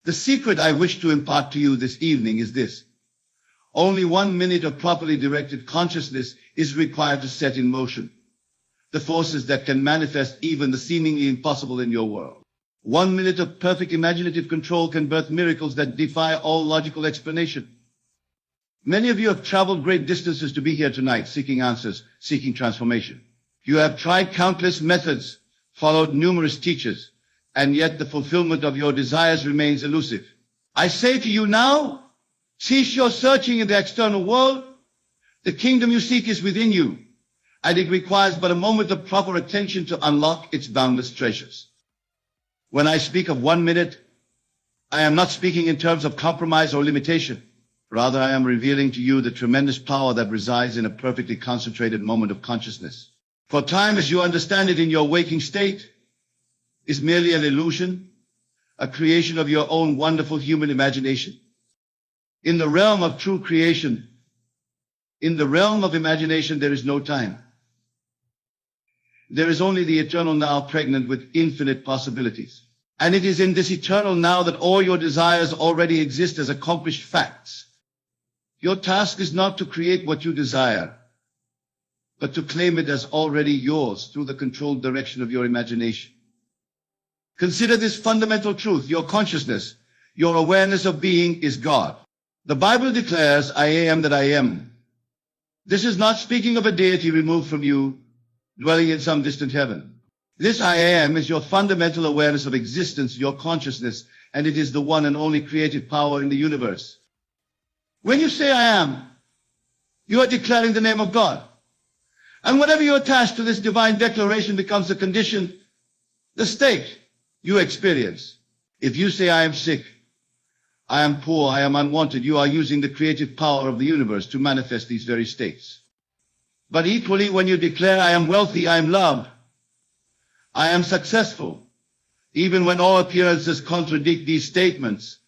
The secret I wish to impart to you this evening is this. Only 1 minute of properly directed consciousness is required to set in motion the forces that can manifest even the seemingly impossible in your world. 1 minute of perfect imaginative control can birth miracles that defy all logical explanation. Many of you have traveled great distances to be here tonight, seeking answers, seeking transformation. You have tried countless methods, followed numerous teachers, and yet the fulfillment of your desires remains elusive. I say to you now, cease your searching in the external world. The kingdom you seek is within you, and it requires but a moment of proper attention to unlock its boundless treasures. When I speak of 1 minute, I am not speaking in terms of compromise or limitation. Rather, I am revealing to you the tremendous power that resides in a perfectly concentrated moment of consciousness. For time, as you understand it in your waking state, is merely an illusion, a creation of your own wonderful human imagination. In the realm of true creation, in the realm of imagination, there is no time. There is only the eternal now pregnant with infinite possibilities. And it is in this eternal now that all your desires already exist as accomplished facts. Your task is not to create what you desire, but to claim it as already yours through the controlled direction of your imagination. Consider this fundamental truth. Your consciousness, your awareness of being is God. The Bible declares, I am that I am. This is not speaking of a deity removed from you, dwelling in some distant heaven. This I am is your fundamental awareness of existence, your consciousness, and it is the one and only creative power in the universe. When you say I am, you are declaring the name of God. And whatever you attach to this divine declaration becomes the condition, the state you experience. If you say I am sick, I am poor, I am unwanted, you are using the creative power of the universe to manifest these very states. But equally, when you declare I am wealthy, I am loved, I am successful, even when all appearances contradict these statements,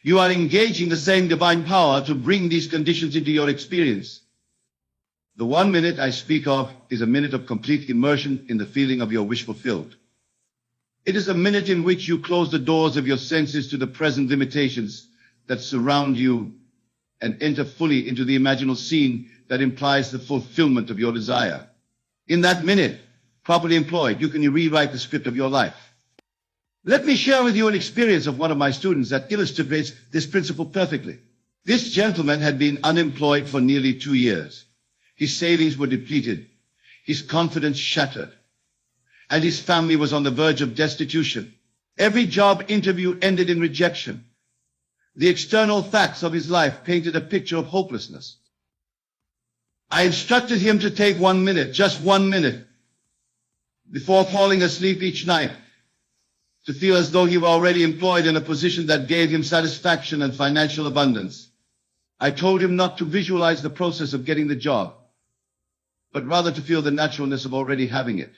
you are engaging the same divine power to bring these conditions into your experience. The 1 minute I speak of is a minute of complete immersion in the feeling of your wish fulfilled. It is a minute in which you close the doors of your senses to the present limitations that surround you and enter fully into the imaginal scene that implies the fulfillment of your desire. In that minute, properly employed, you can rewrite the script of your life. Let me share with you an experience of one of my students that illustrates this principle perfectly. This gentleman had been unemployed for nearly 2 years. His savings were depleted, his confidence shattered, and his family was on the verge of destitution. Every job interview ended in rejection. The external facts of his life painted a picture of hopelessness. I instructed him to take 1 minute, just 1 minute, before falling asleep each night, to feel as though he were already employed in a position that gave him satisfaction and financial abundance. I told him not to visualize the process of getting the job, but rather to feel the naturalness of already having it.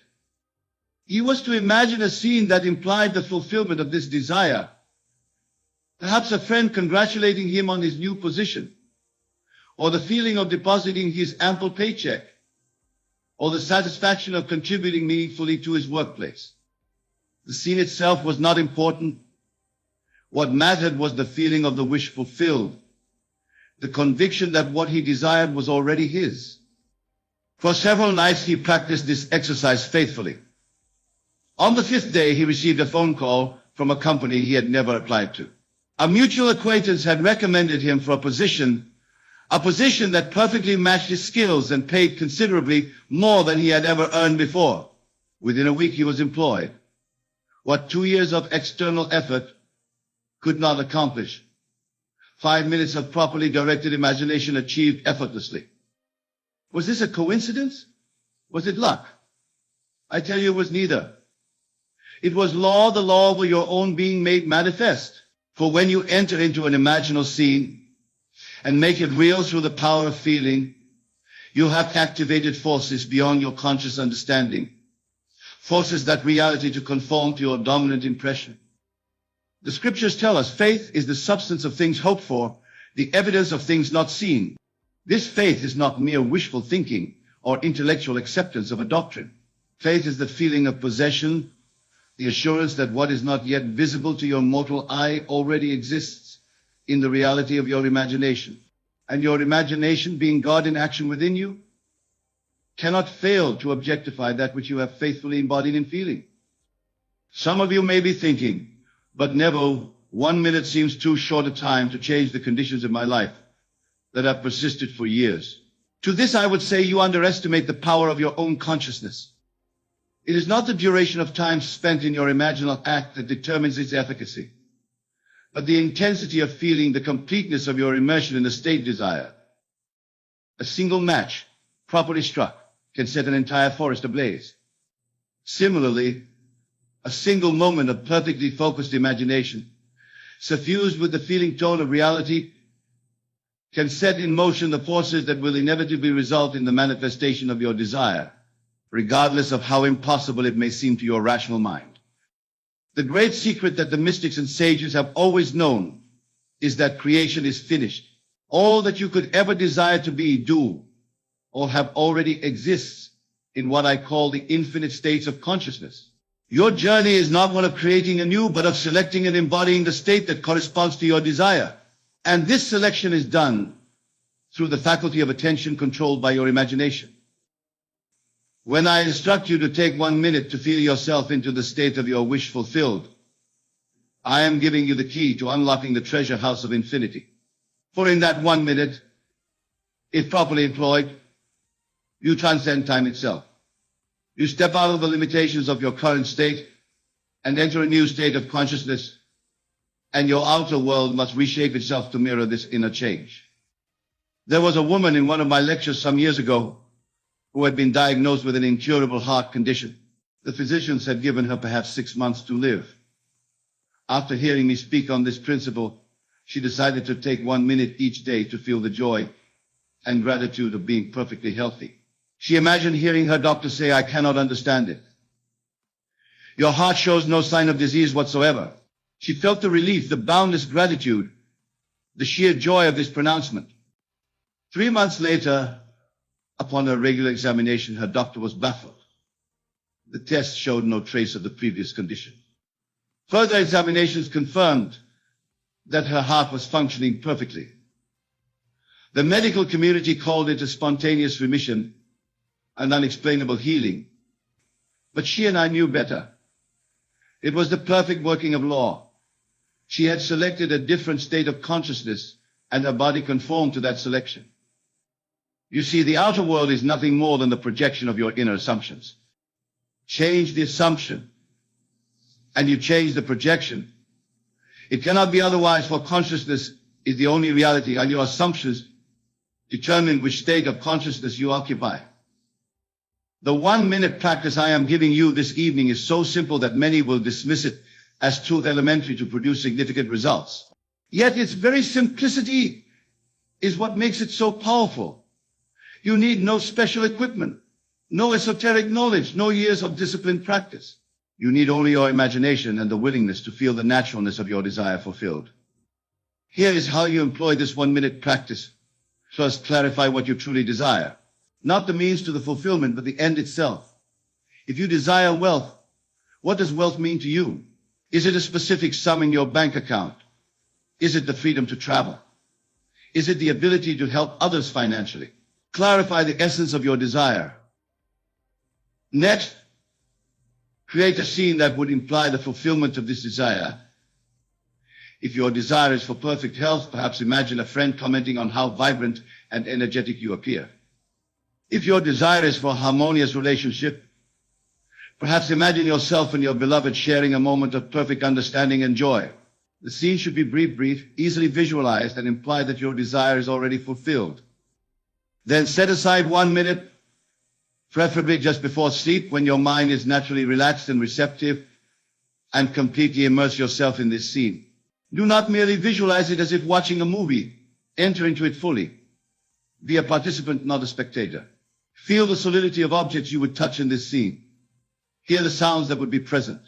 He was to imagine a scene that implied the fulfillment of this desire. Perhaps a friend congratulating him on his new position, or the feeling of depositing his ample paycheck, or the satisfaction of contributing meaningfully to his workplace. The scene itself was not important. What mattered was the feeling of the wish fulfilled, the conviction that what he desired was already his. For several nights he practiced this exercise faithfully. On the 5th day, he received a phone call from a company he had never applied to. A mutual acquaintance had recommended him for a position that perfectly matched his skills and paid considerably more than he had ever earned before. Within a week, he was employed. What 2 years of external effort could not accomplish, 5 minutes of properly directed imagination achieved effortlessly. Was this a coincidence? Was it luck? I tell you, it was neither. It was law, the law of your own being made manifest. For when you enter into an imaginal scene and make it real through the power of feeling, you have activated forces beyond your conscious understanding. Forces that reality to conform to your dominant impression. The scriptures tell us faith is the substance of things hoped for, the evidence of things not seen. This faith is not mere wishful thinking or intellectual acceptance of a doctrine. Faith is the feeling of possession, the assurance that what is not yet visible to your mortal eye already exists in the reality of your imagination. And your imagination, being God in action within you, cannot fail to objectify that which you have faithfully embodied in feeling. Some of you may be thinking, but Neville, 1 minute seems too short a time to change the conditions of my life that have persisted for years. To this I would say you underestimate the power of your own consciousness. It is not the duration of time spent in your imaginal act that determines its efficacy, but the intensity of feeling, the completeness of your immersion in the state desire. A single match, properly struck, can set an entire forest ablaze. Similarly, a single moment of perfectly focused imagination, suffused with the feeling tone of reality, can set in motion the forces that will inevitably result in the manifestation of your desire, regardless of how impossible it may seem to your rational mind. The great secret that the mystics and sages have always known is that creation is finished. All that you could ever desire to be, do, or have already exists in what I call the infinite states of consciousness. Your journey is not one of creating anew, but of selecting and embodying the state that corresponds to your desire. And this selection is done through the faculty of attention controlled by your imagination. When I instruct you to take 1 minute to feel yourself into the state of your wish fulfilled, I am giving you the key to unlocking the treasure house of infinity. For in that 1 minute, if properly employed, you transcend time itself. You step out of the limitations of your current state and enter a new state of consciousness, and your outer world must reshape itself to mirror this inner change. There was a woman in one of my lectures some years ago who had been diagnosed with an incurable heart condition. The physicians had given her perhaps 6 months to live. After hearing me speak on this principle, she decided to take 1 minute each day to feel the joy and gratitude of being perfectly healthy. She imagined hearing her doctor say, "I cannot understand it. Your heart shows no sign of disease whatsoever." She felt the relief, the boundless gratitude, the sheer joy of this pronouncement. 3 months later, upon her regular examination, her doctor was baffled. The test showed no trace of the previous condition. Further examinations confirmed that her heart was functioning perfectly. The medical community called it a spontaneous remission, an unexplainable healing. But she and I knew better. It was the perfect working of law. She had selected a different state of consciousness, and her body conformed to that selection. You see, the outer world is nothing more than the projection of your inner assumptions. Change the assumption, and you change the projection. It cannot be otherwise, for consciousness is the only reality, and your assumptions determine which state of consciousness you occupy. The 1 minute practice I am giving you this evening is so simple that many will dismiss it as too elementary to produce significant results. Yet its very simplicity is what makes it so powerful. You need no special equipment, no esoteric knowledge, no years of disciplined practice. You need only your imagination and the willingness to feel the naturalness of your desire fulfilled. Here is how you employ this 1 minute practice. First, clarify what you truly desire. Not the means to the fulfillment, but the end itself. If you desire wealth, what does wealth mean to you? Is it a specific sum in your bank account? Is it the freedom to travel? Is it the ability to help others financially? Clarify the essence of your desire. Next, create a scene that would imply the fulfillment of this desire. If your desire is for perfect health, perhaps imagine a friend commenting on how vibrant and energetic you appear. If your desire is for a harmonious relationship, perhaps imagine yourself and your beloved sharing a moment of perfect understanding and joy. The scene should be brief, easily visualized, and imply that your desire is already fulfilled. Then set aside 1 minute, preferably just before sleep, when your mind is naturally relaxed and receptive, and completely immerse yourself in this scene. Do not merely visualize it as if watching a movie. Enter into it fully. Be a participant, not a spectator. Feel the solidity of objects you would touch in this scene. Hear the sounds that would be present.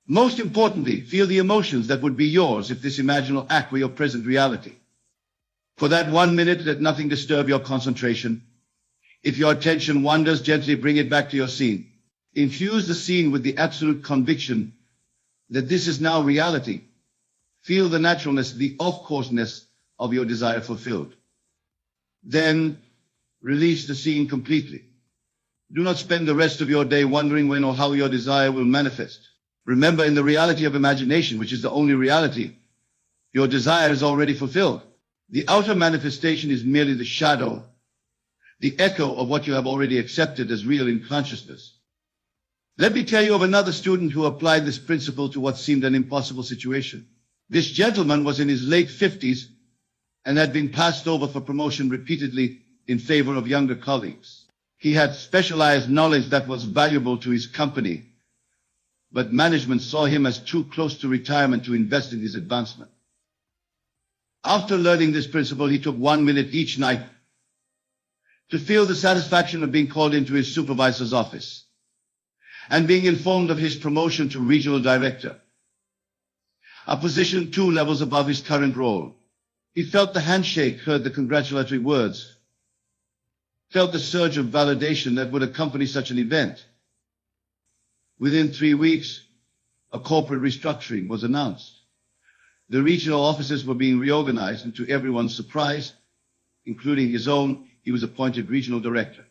Most importantly, feel the emotions that would be yours if this imaginal act were your present reality. For that 1 minute, let nothing disturb your concentration. If your attention wanders, gently bring it back to your scene. Infuse the scene with the absolute conviction that this is now reality. Feel the naturalness, the of-courseness of your desire fulfilled. Then release the scene completely. Do not spend the rest of your day wondering when or how your desire will manifest. Remember, in the reality of imagination, which is the only reality, your desire is already fulfilled. The outer manifestation is merely the shadow, the echo of what you have already accepted as real in consciousness. Let me tell you of another student who applied this principle to what seemed an impossible situation. This gentleman was in his late 50s and had been passed over for promotion repeatedly in favor of younger colleagues. He had specialized knowledge that was valuable to his company, but management saw him as too close to retirement to invest in his advancement. After learning this principle, he took 1 minute each night to feel the satisfaction of being called into his supervisor's office and being informed of his promotion to regional director, a position 2 levels above his current role. He felt the handshake, heard the congratulatory words, felt the surge of validation that would accompany such an event. Within 3 weeks, a corporate restructuring was announced. The regional offices were being reorganized, and to everyone's surprise, including his own, he was appointed regional director.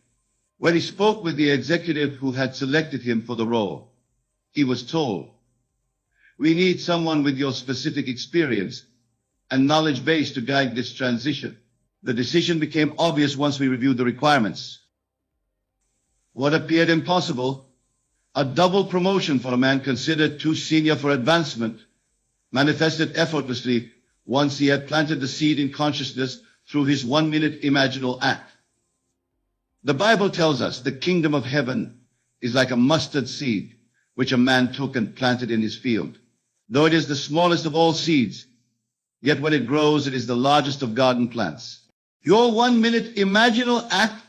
When he spoke with the executive who had selected him for the role, he was told, "We need someone with your specific experience and knowledge base to guide this transition." The decision became obvious once we reviewed the requirements. What appeared impossible, a double promotion for a man considered too senior for advancement, manifested effortlessly once he had planted the seed in consciousness through his 1 minute imaginal act. The Bible tells us the kingdom of heaven is like a mustard seed, which a man took and planted in his field. Though it is the smallest of all seeds, yet when it grows, it is the largest of garden plants. Your 1 minute imaginal act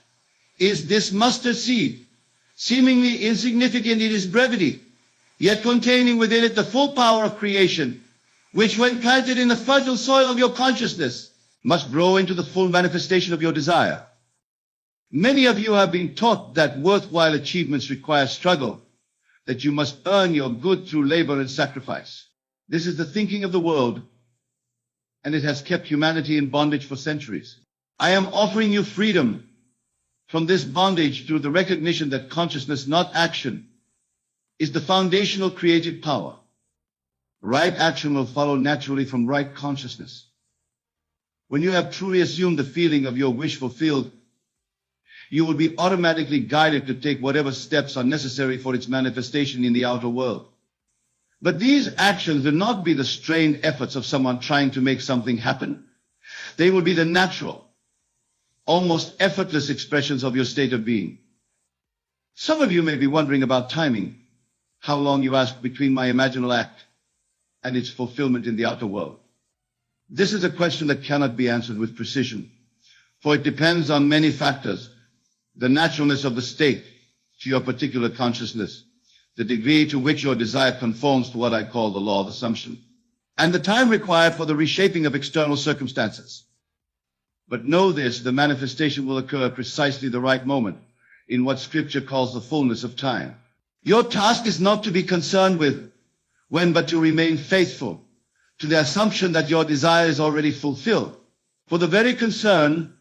is this mustard seed, seemingly insignificant in its brevity, yet containing within it the full power of creation, which when planted in the fertile soil of your consciousness, must grow into the full manifestation of your desire. Many of you have been taught that worthwhile achievements require struggle, that you must earn your good through labor and sacrifice. This is the thinking of the world, and it has kept humanity in bondage for centuries. I am offering you freedom from this bondage through the recognition that consciousness, not action, is the foundational creative power. Right action will follow naturally from right consciousness. When you have truly assumed the feeling of your wish fulfilled, you will be automatically guided to take whatever steps are necessary for its manifestation in the outer world. But these actions will not be the strained efforts of someone trying to make something happen. They will be the natural, almost effortless expressions of your state of being. Some of you may be wondering about timing. How long, you ask, between my imaginal act and its fulfillment in the outer world? This is a question that cannot be answered with precision, for it depends on many factors: the naturalness of the state to your particular consciousness, the degree to which your desire conforms to what I call the law of assumption, and the time required for the reshaping of external circumstances. But know this, the manifestation will occur at precisely the right moment, in what Scripture calls the fullness of time. Your task is not to be concerned with when, but to remain faithful to the assumption that your desire is already fulfilled. For the very concern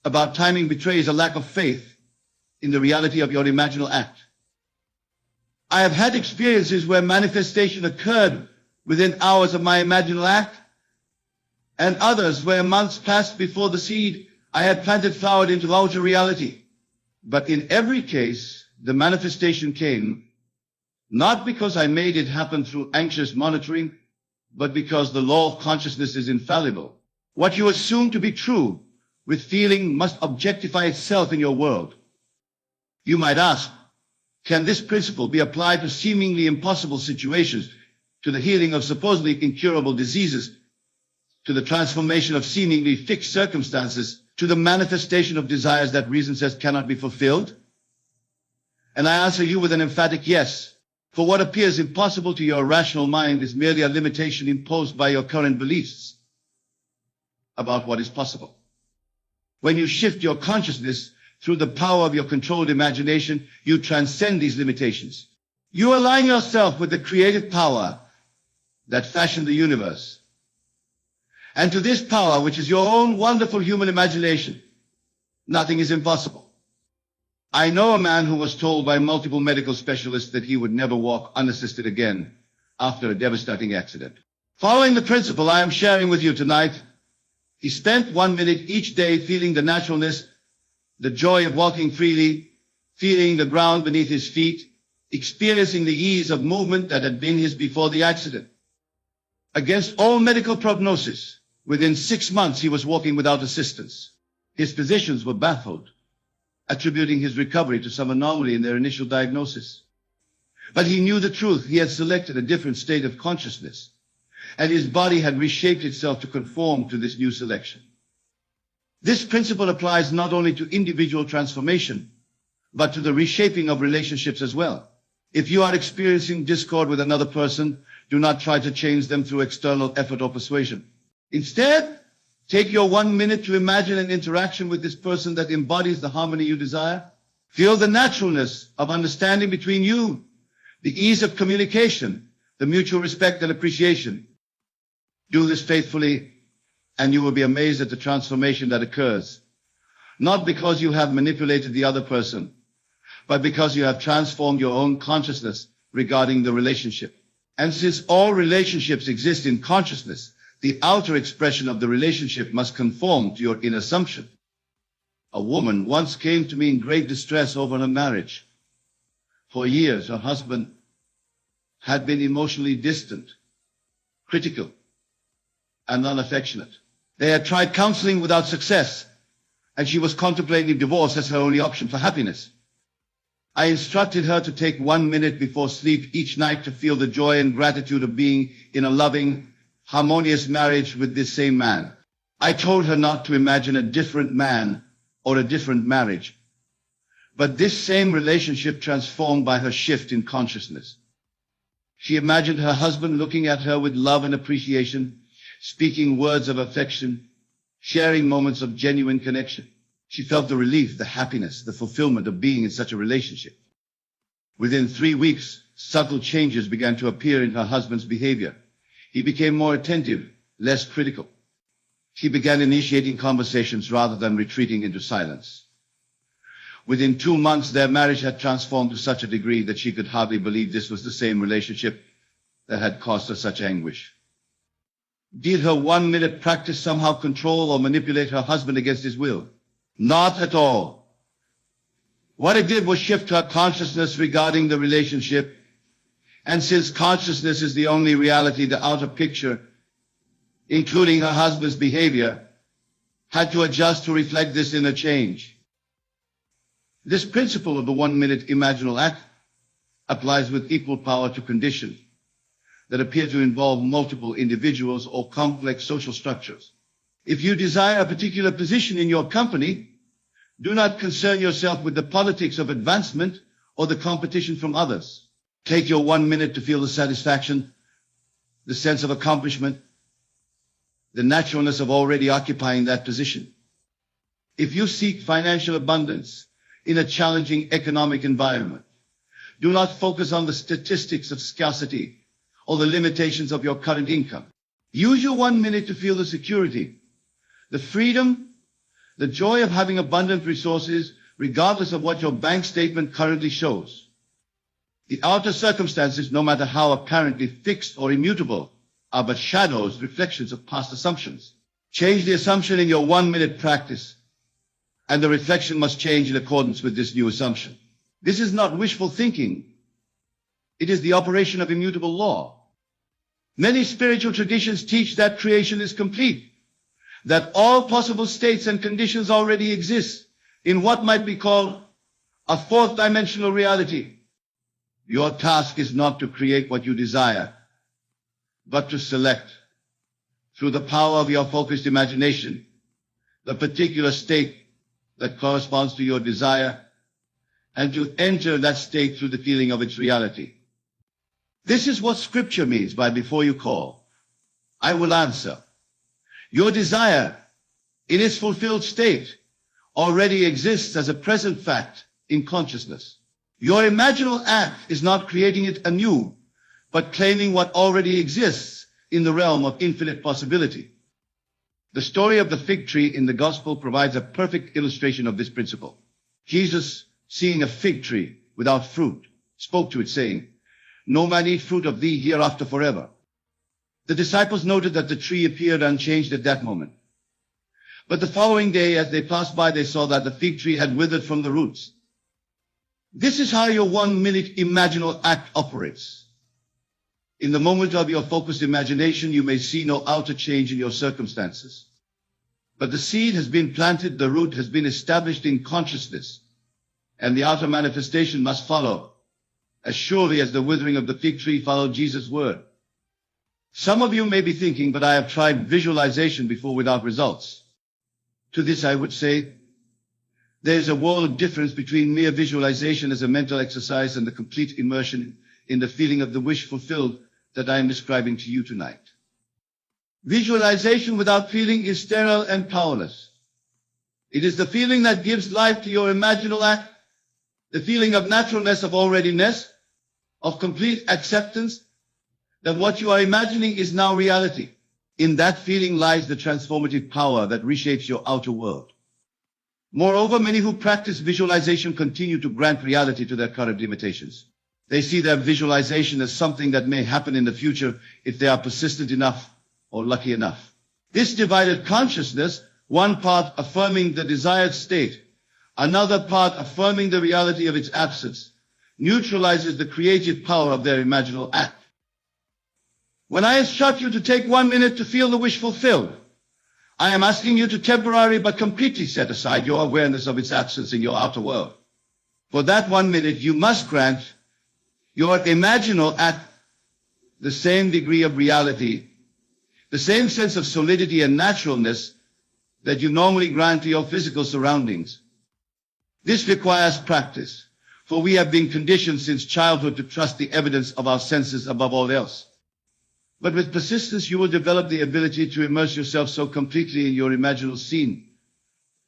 about timing betrays a lack of faith in the reality of your imaginal act. I have had experiences where manifestation occurred within hours of my imaginal act, and others where months passed before the seed I had planted flowered into outer reality. But in every case, the manifestation came not because I made it happen through anxious monitoring, but because the law of consciousness is infallible. What you assume to be true with feeling must objectify itself in your world. You might ask, can this principle be applied to seemingly impossible situations, to the healing of supposedly incurable diseases, to the transformation of seemingly fixed circumstances, to the manifestation of desires that reason says cannot be fulfilled? And I answer you with an emphatic yes. For what appears impossible to your rational mind is merely a limitation imposed by your current beliefs about what is possible. When you shift your consciousness through the power of your controlled imagination, you transcend these limitations. You align yourself with the creative power that fashioned the universe. And to this power, which is your own wonderful human imagination, nothing is impossible. I know a man who was told by multiple medical specialists that he would never walk unassisted again after a devastating accident. Following the principle I am sharing with you tonight, he spent 1 minute each day feeling the naturalness, the joy of walking freely, feeling the ground beneath his feet, experiencing the ease of movement that had been his before the accident. Against all medical prognosis, within 6 months he was walking without assistance. His physicians were baffled, attributing his recovery to some anomaly in their initial diagnosis. But he knew the truth. He had selected a different state of consciousness, and his body had reshaped itself to conform to this new selection. This principle applies not only to individual transformation, but to the reshaping of relationships as well. If you are experiencing discord with another person, do not try to change them through external effort or persuasion. Instead, take your 1 minute to imagine an interaction with this person that embodies the harmony you desire. Feel the naturalness of understanding between you, the ease of communication, the mutual respect and appreciation. Do this faithfully, and you will be amazed at the transformation that occurs. Not because you have manipulated the other person, but because you have transformed your own consciousness regarding the relationship. And since all relationships exist in consciousness, the outer expression of the relationship must conform to your inner assumption. A woman once came to me in great distress over her marriage. For years, her husband had been emotionally distant, critical, and unaffectionate. They had tried counseling without success, and she was contemplating divorce as her only option for happiness. I instructed her to take 1 minute before sleep each night to feel the joy and gratitude of being in a loving, harmonious marriage with this same man. I told her not to imagine a different man or a different marriage, but this same relationship transformed by her shift in consciousness. She imagined her husband looking at her with love and appreciation, speaking words of affection, sharing moments of genuine connection. She felt the relief, the happiness, the fulfillment of being in such a relationship. Within 3 weeks, subtle changes began to appear in her husband's behavior. He became more attentive, less critical. She began initiating conversations rather than retreating into silence. Within 2 months, their marriage had transformed to such a degree that she could hardly believe this was the same relationship that had caused her such anguish. Did her 1 minute practice somehow control or manipulate her husband against his will? Not at all. What it did was shift her consciousness regarding the relationship. And since consciousness is the only reality, the outer picture, including her husband's behavior, had to adjust to reflect this inner change. This principle of the 1 minute imaginal act applies with equal power to conditions that appear to involve multiple individuals or complex social structures. If you desire a particular position in your company, do not concern yourself with the politics of advancement or the competition from others. Take your 1 minute to feel the satisfaction, the sense of accomplishment, the naturalness of already occupying that position. If you seek financial abundance in a challenging economic environment, do not focus on the statistics of scarcity or the limitations of your current income. Use your 1 minute to feel the security, the freedom, the joy of having abundant resources, regardless of what your bank statement currently shows. The outer circumstances, no matter how apparently fixed or immutable, are but shadows, reflections of past assumptions. Change the assumption in your 1 minute practice, and the reflection must change in accordance with this new assumption. This is not wishful thinking. It is the operation of immutable law. Many spiritual traditions teach that creation is complete, that all possible states and conditions already exist in what might be called a fourth dimensional reality. Your task is not to create what you desire, but to select, through the power of your focused imagination, the particular state that corresponds to your desire, and to enter that state through the feeling of its reality. This is what Scripture means by before you call, I will answer. Your desire, in its fulfilled state, already exists as a present fact in consciousness. Your imaginal act is not creating it anew, but claiming what already exists in the realm of infinite possibility. The story of the fig tree in the gospel provides a perfect illustration of this principle. Jesus, seeing a fig tree without fruit, spoke to it, saying, "No man eat fruit of thee hereafter forever." The disciples noted that the tree appeared unchanged at that moment. But the following day, as they passed by, they saw that the fig tree had withered from the roots. This is how your 1-minute imaginal act operates. In the moment of your focused imagination, you may see no outer change in your circumstances. But the seed has been planted, the root has been established in consciousness, and the outer manifestation must follow, as surely as the withering of the fig tree followed Jesus' word. Some of you may be thinking, but I have tried visualization before without results. To this I would say, there is a world of difference between mere visualization as a mental exercise and the complete immersion in the feeling of the wish fulfilled that I am describing to you tonight. Visualization without feeling is sterile and powerless. It is the feeling that gives life to your imaginal act, the feeling of naturalness, of alreadiness, of complete acceptance, that what you are imagining is now reality. In that feeling lies the transformative power that reshapes your outer world. Moreover, many who practice visualization continue to grant reality to their current limitations. They see their visualization as something that may happen in the future if they are persistent enough or lucky enough. This divided consciousness, one part affirming the desired state, another part affirming the reality of its absence, neutralizes the creative power of their imaginal act. When I instruct you to take 1 minute to feel the wish fulfilled, I am asking you to temporarily but completely set aside your awareness of its absence in your outer world. For that 1 minute, you must grant your imaginal act the same degree of reality, the same sense of solidity and naturalness that you normally grant to your physical surroundings. This requires practice, for we have been conditioned since childhood to trust the evidence of our senses above all else. But with persistence, you will develop the ability to immerse yourself so completely in your imaginal scene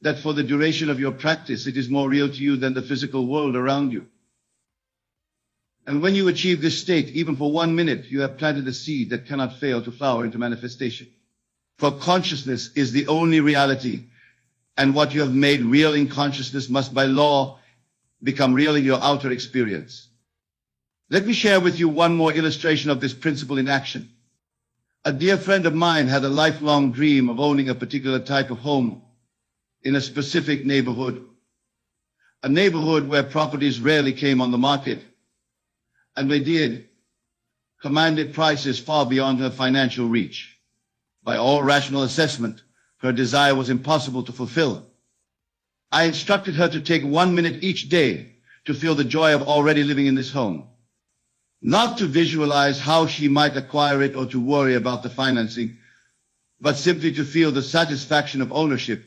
that for the duration of your practice, it is more real to you than the physical world around you. And when you achieve this state, even for 1 minute, you have planted a seed that cannot fail to flower into manifestation. For consciousness is the only reality, and what you have made real in consciousness must by law become real in your outer experience. Let me share with you one more illustration of this principle in action. A dear friend of mine had a lifelong dream of owning a particular type of home in a specific neighborhood, a neighborhood where properties rarely came on the market, and they did, commanded prices far beyond her financial reach. By all rational assessment, her desire was impossible to fulfill. I instructed her to take 1 minute each day to feel the joy of already living in this home. Not to visualize how she might acquire it or to worry about the financing, but simply to feel the satisfaction of ownership,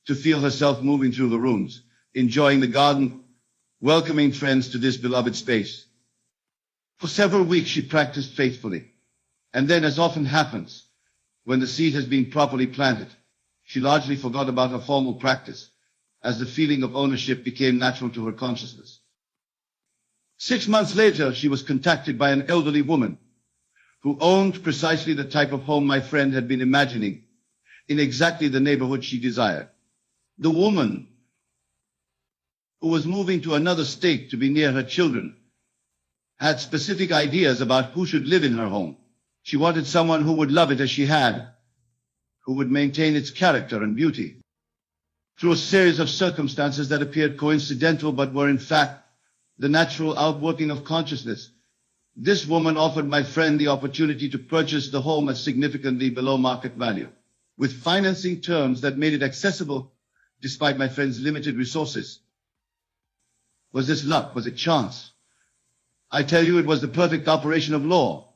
to feel herself moving through the rooms, enjoying the garden, welcoming friends to this beloved space. For several weeks she practiced faithfully, and then, as often happens, when the seed has been properly planted, she largely forgot about her formal practice, as the feeling of ownership became natural to her consciousness. 6 months later, she was contacted by an elderly woman who owned precisely the type of home my friend had been imagining in exactly the neighborhood she desired. The woman, who was moving to another state to be near her children, had specific ideas about who should live in her home. She wanted someone who would love it as she had, who would maintain its character and beauty. Through a series of circumstances that appeared coincidental but were in fact the natural outworking of consciousness, this woman offered my friend the opportunity to purchase the home at significantly below market value, with financing terms that made it accessible despite my friend's limited resources. Was this luck? Was it chance? I tell you, it was the perfect operation of law.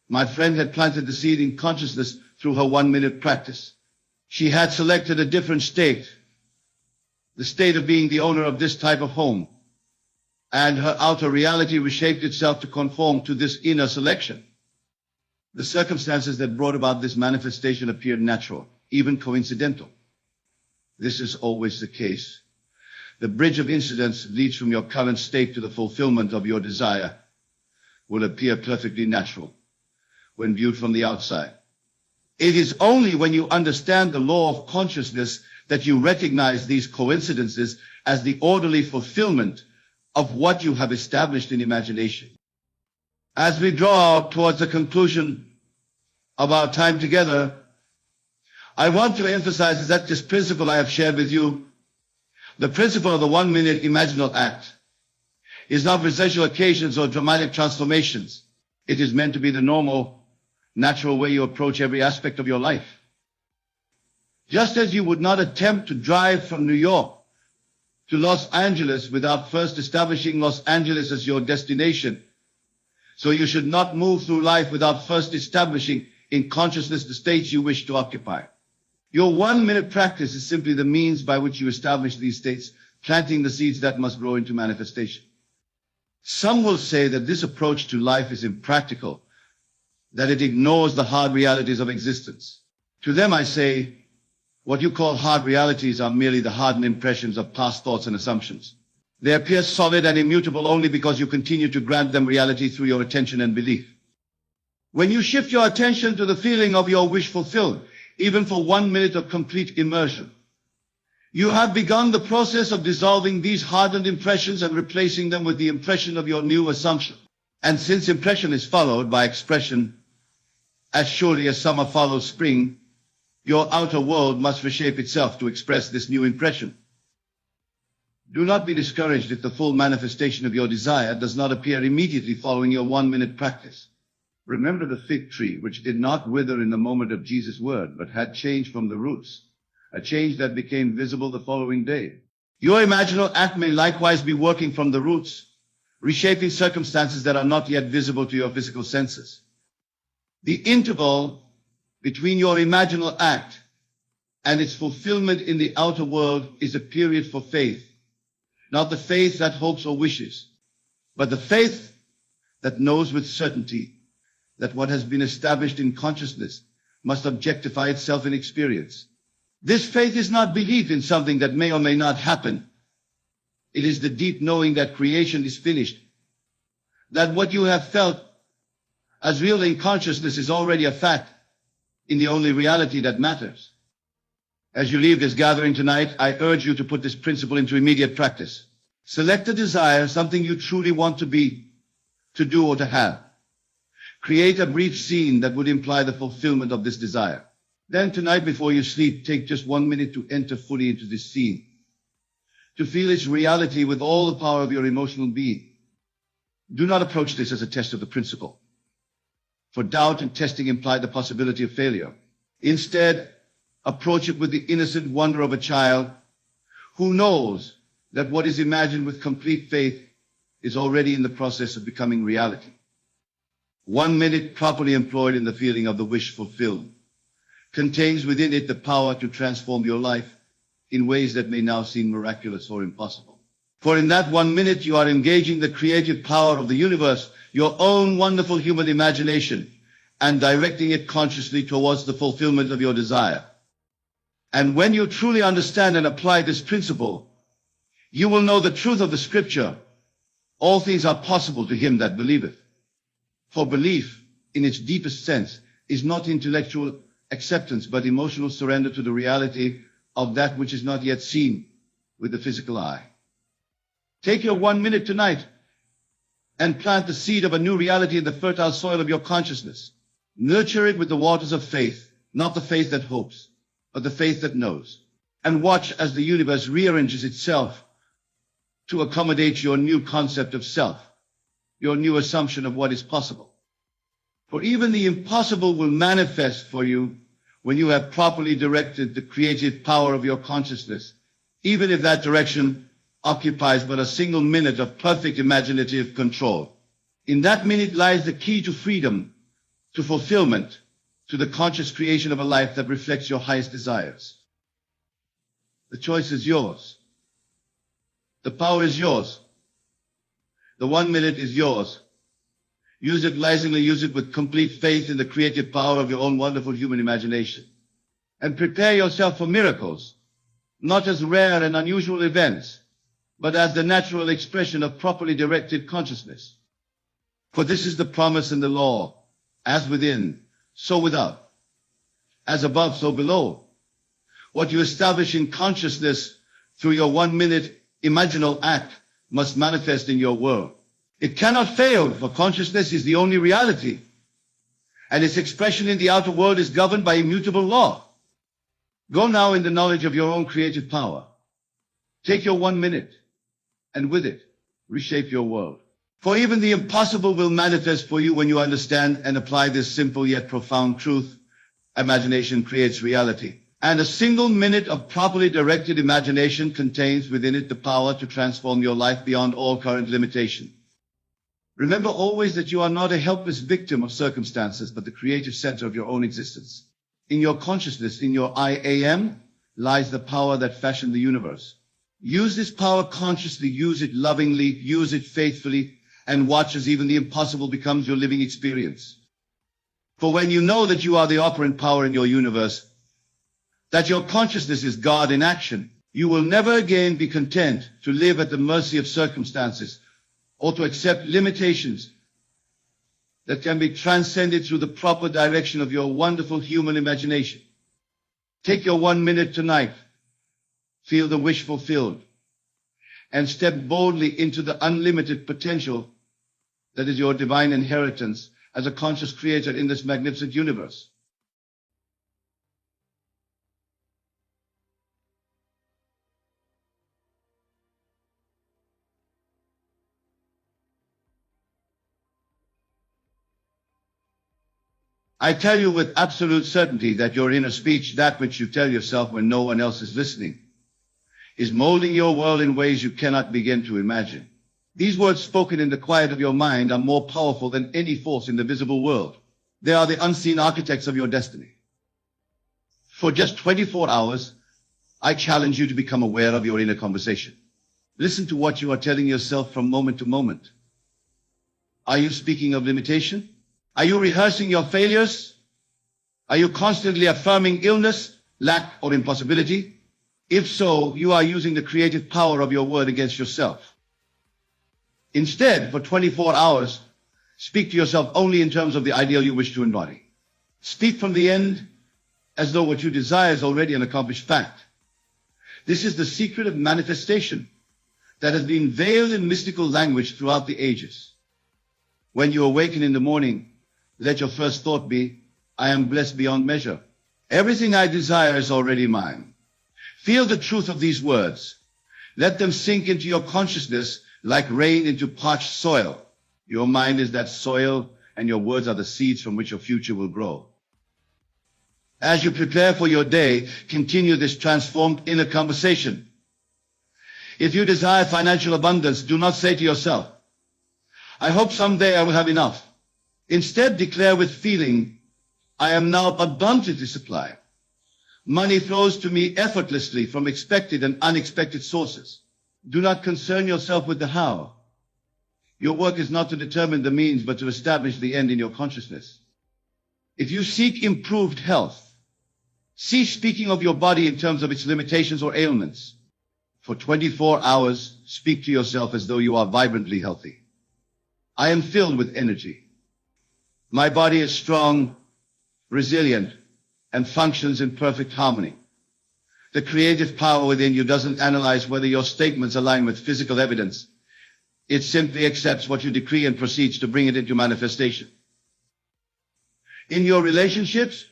My friend had planted the seed in consciousness through her 1 minute practice. She had selected a different state, the state of being the owner of this type of home, and her outer reality reshaped itself to conform to this inner selection. The circumstances that brought about this manifestation appeared natural, even coincidental. This is always the case. The bridge of incidents leads from your current state to the fulfillment of your desire. will appear perfectly natural when viewed from the outside. It is only when you understand the law of consciousness that you recognize these coincidences as the orderly fulfillment of what you have established in imagination. As we draw towards the conclusion of our time together, I want to emphasize that this principle I have shared with you, the principle of the 1-minute imaginal act, is not for special occasions or dramatic transformations. It is meant to be the normal, natural way you approach every aspect of your life. Just as you would not attempt to drive from New York to Los Angeles without first establishing Los Angeles as your destination, so you should not move through life without first establishing in consciousness the states you wish to occupy. Your 1-minute practice is simply the means by which you establish these states, planting the seeds that must grow into manifestation. Some will say that this approach to life is impractical, that it ignores the hard realities of existence. To them I say, what you call hard realities are merely the hardened impressions of past thoughts and assumptions. They appear solid and immutable only because you continue to grant them reality through your attention and belief. When you shift your attention to the feeling of your wish fulfilled, even for 1 minute of complete immersion, you have begun the process of dissolving these hardened impressions and replacing them with the impression of your new assumption. And since impression is followed by expression, as surely as summer follows spring, your outer world must reshape itself to express this new impression. Do not be discouraged if the full manifestation of your desire does not appear immediately following your 1-minute practice. Remember the fig tree, which did not wither in the moment of Jesus' word, but had changed from the roots, a change that became visible the following day. Your imaginal act may likewise be working from the roots, reshaping circumstances that are not yet visible to your physical senses. The interval between your imaginal act and its fulfillment in the outer world is a period for faith, not the faith that hopes or wishes, but the faith that knows with certainty that what has been established in consciousness must objectify itself in experience. This faith is not belief in something that may or may not happen. It is the deep knowing that creation is finished, that what you have felt as real in consciousness is already a fact in the only reality that matters. As you leave this gathering tonight, I urge you to put this principle into immediate practice. Select a desire, something you truly want to be, to do, or to have. Create a brief scene that would imply the fulfillment of this desire. Then tonight before you sleep, take just 1 minute to enter fully into this scene, to feel its reality with all the power of your emotional being. Do not approach this as a test of the principle, for doubt and testing imply the possibility of failure. Instead, approach it with the innocent wonder of a child who knows that what is imagined with complete faith is already in the process of becoming reality. 1 minute properly employed in the feeling of the wish fulfilled contains within it the power to transform your life in ways that may now seem miraculous or impossible. For in that 1 minute you are engaging the creative power of the universe, your own wonderful human imagination, and directing it consciously towards the fulfillment of your desire. And when you truly understand and apply this principle, you will know the truth of the scripture. All things are possible to him that believeth. For belief, in its deepest sense, is not intellectual acceptance, but emotional surrender to the reality of that which is not yet seen with the physical eye. Take your 1 minute tonight and plant the seed of a new reality in the fertile soil of your consciousness. Nurture it with the waters of faith, not the faith that hopes, but the faith that knows. And watch as the universe rearranges itself to accommodate your new concept of self, your new assumption of what is possible. For even the impossible will manifest for you when you have properly directed the creative power of your consciousness, even if that direction occupies but a single minute of perfect imaginative control. In that minute lies the key to freedom, to fulfillment, to the conscious creation of a life that reflects your highest desires. The choice is yours. The power is yours. The 1 minute is yours. Use it wisely, use it with complete faith in the creative power of your own wonderful human imagination. And prepare yourself for miracles, not as rare and unusual events, but as the natural expression of properly directed consciousness. For this is the promise in the law, as within, so without, as above, so below. What you establish in consciousness through your 1-minute imaginal act must manifest in your world. It cannot fail, for consciousness is the only reality, and its expression in the outer world is governed by immutable law. Go now in the knowledge of your own creative power. Take your 1 minute, and with it, reshape your world. For even the impossible will manifest for you when you understand and apply this simple yet profound truth. Imagination creates reality. And a single minute of properly directed imagination contains within it the power to transform your life beyond all current limitation. Remember always that you are not a helpless victim of circumstances, but the creative center of your own existence. In your consciousness, in your I am, lies the power that fashioned the universe. Use this power consciously, use it lovingly, use it faithfully, and watch as even the impossible becomes your living experience. For when you know that you are the operant power in your universe, that your consciousness is God in action, you will never again be content to live at the mercy of circumstances or to accept limitations that can be transcended through the proper direction of your wonderful human imagination. Take your 1 minute tonight, feel the wish fulfilled, and step boldly into the unlimited potential that is your divine inheritance as a conscious creator in this magnificent universe. I tell you with absolute certainty that your inner speech, that which you tell yourself when no one else is listening, is molding your world in ways you cannot begin to imagine. These words spoken in the quiet of your mind are more powerful than any force in the visible world. They are the unseen architects of your destiny. For just 24 hours, I challenge you to become aware of your inner conversation. Listen to what you are telling yourself from moment to moment. Are you speaking of limitation? Are you rehearsing your failures? Are you constantly affirming illness, lack, or impossibility? If so, you are using the creative power of your word against yourself. Instead, for 24 hours, speak to yourself only in terms of the ideal you wish to embody. Speak from the end as though what you desire is already an accomplished fact. This is the secret of manifestation that has been veiled in mystical language throughout the ages. When you awaken in the morning, let your first thought be, I am blessed beyond measure. Everything I desire is already mine. Feel the truth of these words. Let them sink into your consciousness like rain into parched soil. Your mind is that soil, and your words are the seeds from which your future will grow. As you prepare for your day, continue this transformed inner conversation. If you desire financial abundance, do not say to yourself, I hope someday I will have enough. Instead, declare with feeling, I am now abundantly supplied. Money flows to me effortlessly from expected and unexpected sources. Do not concern yourself with the how. Your work is not to determine the means, but to establish the end in your consciousness. If you seek improved health, cease speaking of your body in terms of its limitations or ailments. For 24 hours, speak to yourself as though you are vibrantly healthy. I am filled with energy. My body is strong, resilient, and functions in perfect harmony. The creative power within you doesn't analyze whether your statements align with physical evidence. It simply accepts what you decree and proceeds to bring it into manifestation. In your relationships,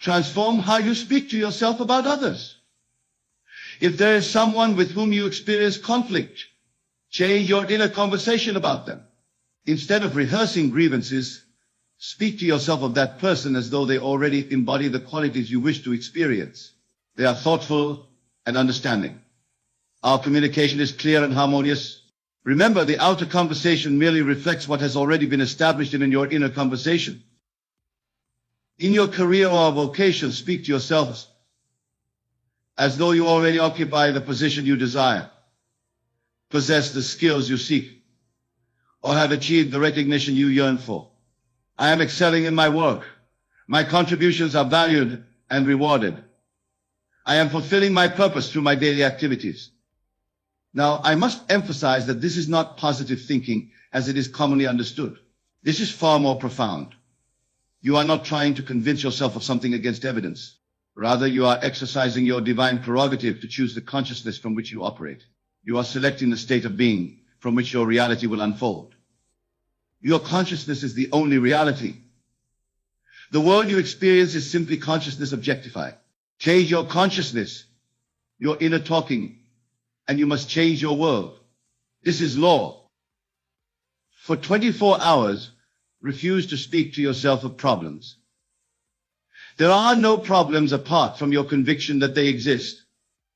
transform how you speak to yourself about others. If there is someone with whom you experience conflict, change your inner conversation about them. Instead of rehearsing grievances, speak to yourself of that person as though they already embody the qualities you wish to experience. They are thoughtful and understanding. Our communication is clear and harmonious. Remember, the outer conversation merely reflects what has already been established in your inner conversation. In your career or vocation, speak to yourselves as though you already occupy the position you desire, possess the skills you seek, or have achieved the recognition you yearn for. I am excelling in my work. My contributions are valued and rewarded. I am fulfilling my purpose through my daily activities. Now, I must emphasize that this is not positive thinking as it is commonly understood. This is far more profound. You are not trying to convince yourself of something against evidence. Rather, you are exercising your divine prerogative to choose the consciousness from which you operate. You are selecting the state of being from which your reality will unfold. Your consciousness is the only reality. The world you experience is simply consciousness objectified. Change your consciousness, your inner talking, and you must change your world. This is law. For 24 hours, refuse to speak to yourself of problems. There are no problems apart from your conviction that they exist.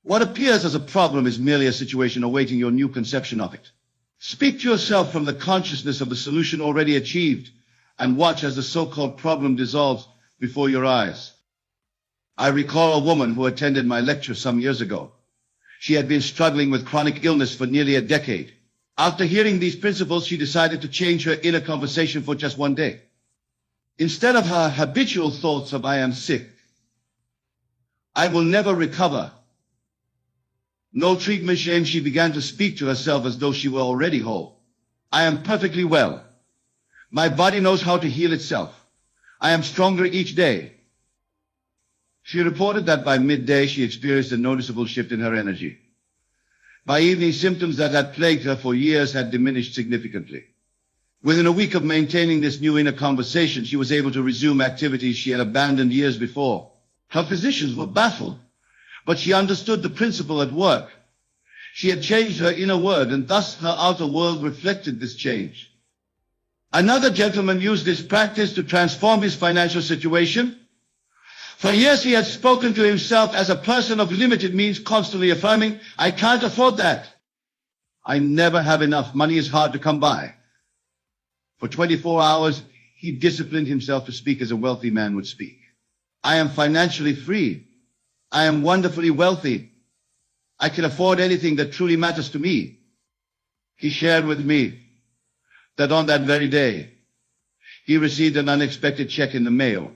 What appears as a problem is merely a situation awaiting your new conception of it. Speak to yourself from the consciousness of the solution already achieved and watch as the so-called problem dissolves before your eyes. I recall a woman who attended my lecture some years ago. She had been struggling with chronic illness for nearly a decade. After hearing these principles, she decided to change her inner conversation for just one day. Instead of her habitual thoughts of "I am sick," "I will never recover," "no treatment," she began to speak to herself as though she were already whole. "I am perfectly well. My body knows how to heal itself. I am stronger each day." She reported that by midday she experienced a noticeable shift in her energy. By evening, symptoms that had plagued her for years had diminished significantly. Within a week of maintaining this new inner conversation, she was able to resume activities she had abandoned years before. Her physicians were baffled, but she understood the principle at work. She had changed her inner world, and thus her outer world reflected this change. Another gentleman used this practice to transform his financial situation. For years he had spoken to himself as a person of limited means, constantly affirming, "I can't afford that. I never have enough. Money is hard to come by." For 24 hours, he disciplined himself to speak as a wealthy man would speak. "I am financially free. I am wonderfully wealthy. I can afford anything that truly matters to me." He shared with me that on that very day, he received an unexpected check in the mail,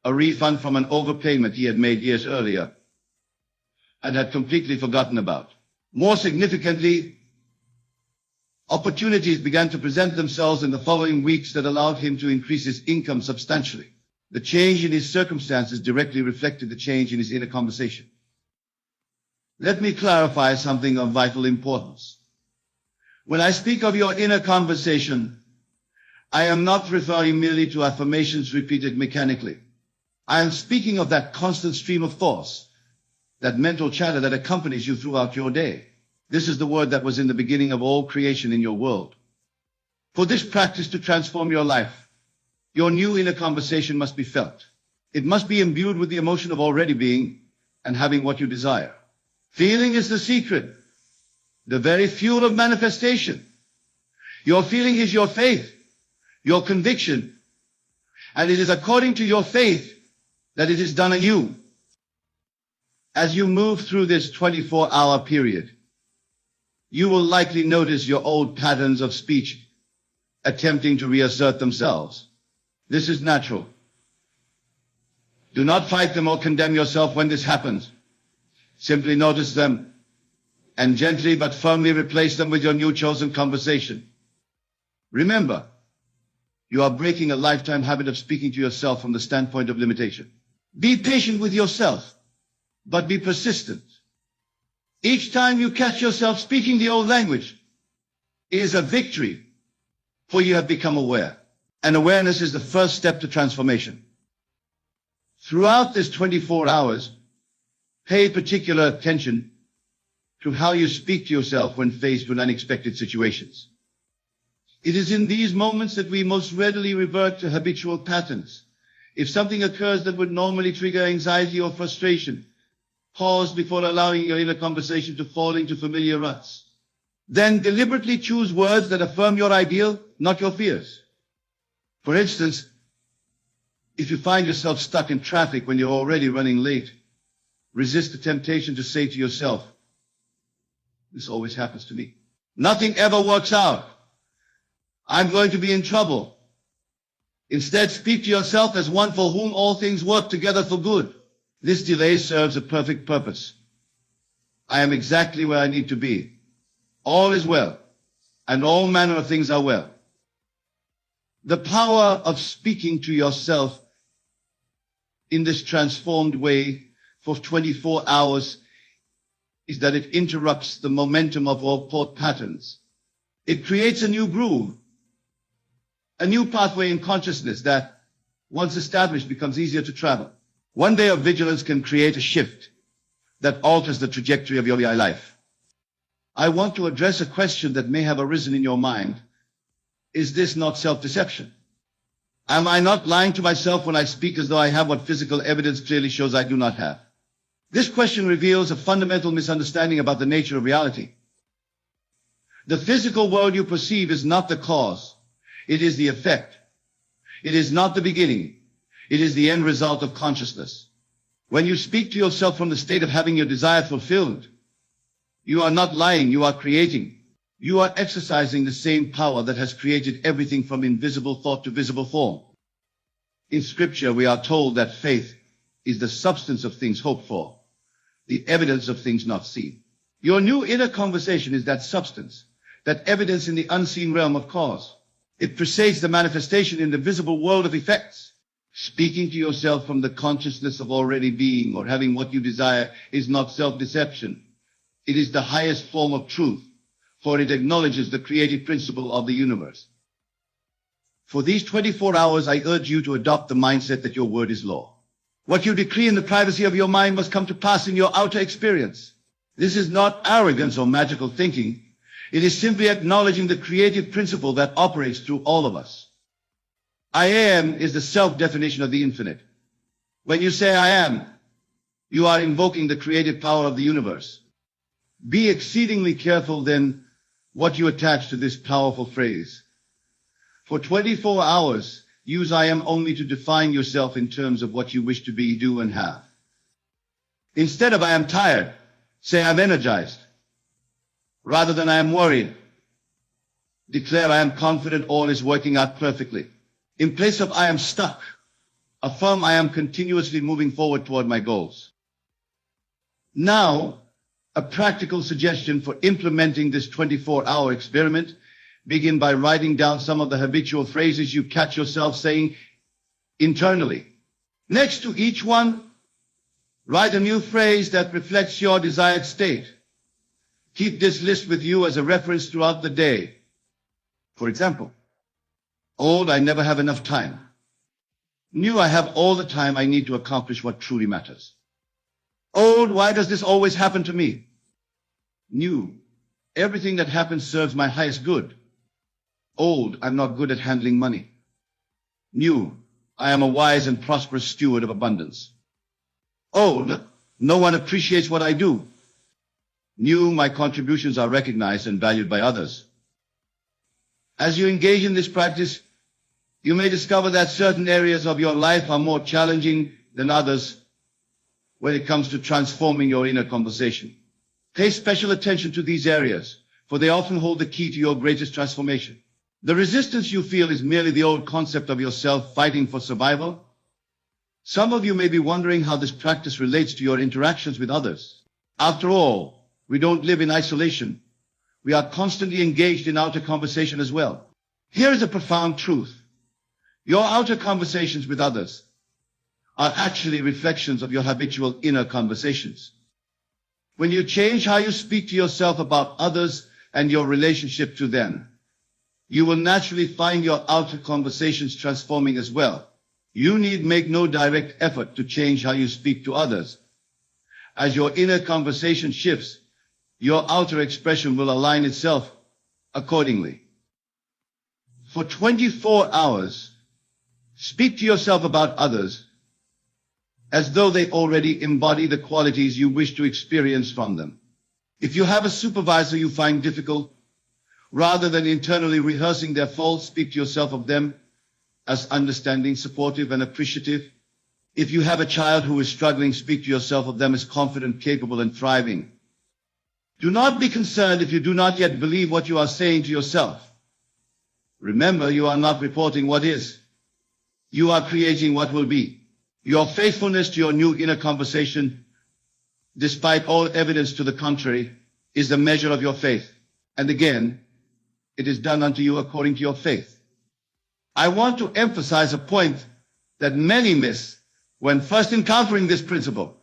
a refund from an overpayment he had made years earlier and had completely forgotten about. More significantly, opportunities began to present themselves in the following weeks that allowed him to increase his income substantially. The change in his circumstances directly reflected the change in his inner conversation. Let me clarify something of vital importance. When I speak of your inner conversation, I am not referring merely to affirmations repeated mechanically. I am speaking of that constant stream of thoughts, that mental chatter that accompanies you throughout your day. This is the word that was in the beginning of all creation in your world. For this practice to transform your life, your new inner conversation must be felt. It must be imbued with the emotion of already being and having what you desire. Feeling is the secret, the very fuel of manifestation. Your feeling is your faith, your conviction, and it is according to your faith that it is done in you. As you move through this 24-hour period, you will likely notice your old patterns of speech attempting to reassert themselves. This is natural. Do not fight them or condemn yourself when this happens. Simply notice them and gently but firmly replace them with your new chosen conversation. Remember, you are breaking a lifetime habit of speaking to yourself from the standpoint of limitation. Be patient with yourself, but be persistent. Each time you catch yourself speaking the old language is a victory, for you have become aware. And awareness is the first step to transformation. Throughout this 24 hours, pay particular attention to how you speak to yourself when faced with unexpected situations. It is in these moments that we most readily revert to habitual patterns. If something occurs that would normally trigger anxiety or frustration, pause before allowing your inner conversation to fall into familiar ruts. Then deliberately choose words that affirm your ideal, not your fears. For instance, if you find yourself stuck in traffic when you're already running late, resist the temptation to say to yourself, "This always happens to me. Nothing ever works out. I'm going to be in trouble." Instead, speak to yourself as one for whom all things work together for good. This delay serves a perfect purpose. I am exactly where I need to be. All is well, and all manner of things are well. The power of speaking to yourself in this transformed way for 24 hours is that it interrupts the momentum of all thought patterns. It creates a new groove, a new pathway in consciousness that, once established, becomes easier to travel. One day of vigilance can create a shift that alters the trajectory of your life. I want to address a question that may have arisen in your mind. Is this not self-deception? Am I not lying to myself when I speak as though I have what physical evidence clearly shows I do not have? This question reveals a fundamental misunderstanding about the nature of reality. The physical world you perceive is not the cause. It is the effect. It is not the beginning. It is the end result of consciousness. When you speak to yourself from the state of having your desire fulfilled, you are not lying, you are creating. You are exercising the same power that has created everything from invisible thought to visible form. In Scripture, we are told that faith is the substance of things hoped for, the evidence of things not seen. Your new inner conversation is that substance, that evidence in the unseen realm of cause. It precedes the manifestation in the visible world of effects. Speaking to yourself from the consciousness of already being or having what you desire is not self-deception. It is the highest form of truth, for it acknowledges the creative principle of the universe. For these 24 hours, I urge you to adopt the mindset that your word is law. What you decree in the privacy of your mind must come to pass in your outer experience. This is not arrogance or magical thinking. It is simply acknowledging the creative principle that operates through all of us. I am is the self-definition of the infinite. When you say I am, you are invoking the creative power of the universe. Be exceedingly careful then what you attach to this powerful phrase. For 24 hours, use I am only to define yourself in terms of what you wish to be, do, and have. Instead of I am tired, say I'm energized. Rather than I am worried, declare I am confident all is working out perfectly. In place of I am stuck, affirm I am continuously moving forward toward my goals. Now, a practical suggestion for implementing this 24-hour experiment. Begin by writing down some of the habitual phrases you catch yourself saying internally. Next to each one, write a new phrase that reflects your desired state. Keep this list with you as a reference throughout the day. For example, old, I never have enough time. New, I have all the time I need to accomplish what truly matters. Old, why does this always happen to me? New, everything that happens serves my highest good. Old, I'm not good at handling money. New, I am a wise and prosperous steward of abundance. Old, no one appreciates what I do. New, my contributions are recognized and valued by others. As you engage in this practice, you may discover that certain areas of your life are more challenging than others when it comes to transforming your inner conversation. Pay special attention to these areas, for they often hold the key to your greatest transformation. The resistance you feel is merely the old concept of yourself fighting for survival. Some of you may be wondering how this practice relates to your interactions with others. After all, we don't live in isolation. We are constantly engaged in outer conversation as well. Here is a profound truth. Your outer conversations with others are actually reflections of your habitual inner conversations. When you change how you speak to yourself about others and your relationship to them, you will naturally find your outer conversations transforming as well. You need make no direct effort to change how you speak to others. As your inner conversation shifts, your outer expression will align itself accordingly. For 24 hours, speak to yourself about others as though they already embody the qualities you wish to experience from them. If you have a supervisor you find difficult, rather than internally rehearsing their faults, speak to yourself of them as understanding, supportive, and appreciative. If you have a child who is struggling, speak to yourself of them as confident, capable, and thriving. Do not be concerned if you do not yet believe what you are saying to yourself. Remember, you are not reporting what is. You are creating what will be. Your faithfulness to your new inner conversation, despite all evidence to the contrary, is the measure of your faith. And again, it is done unto you according to your faith. I want to emphasize a point that many miss when first encountering this principle.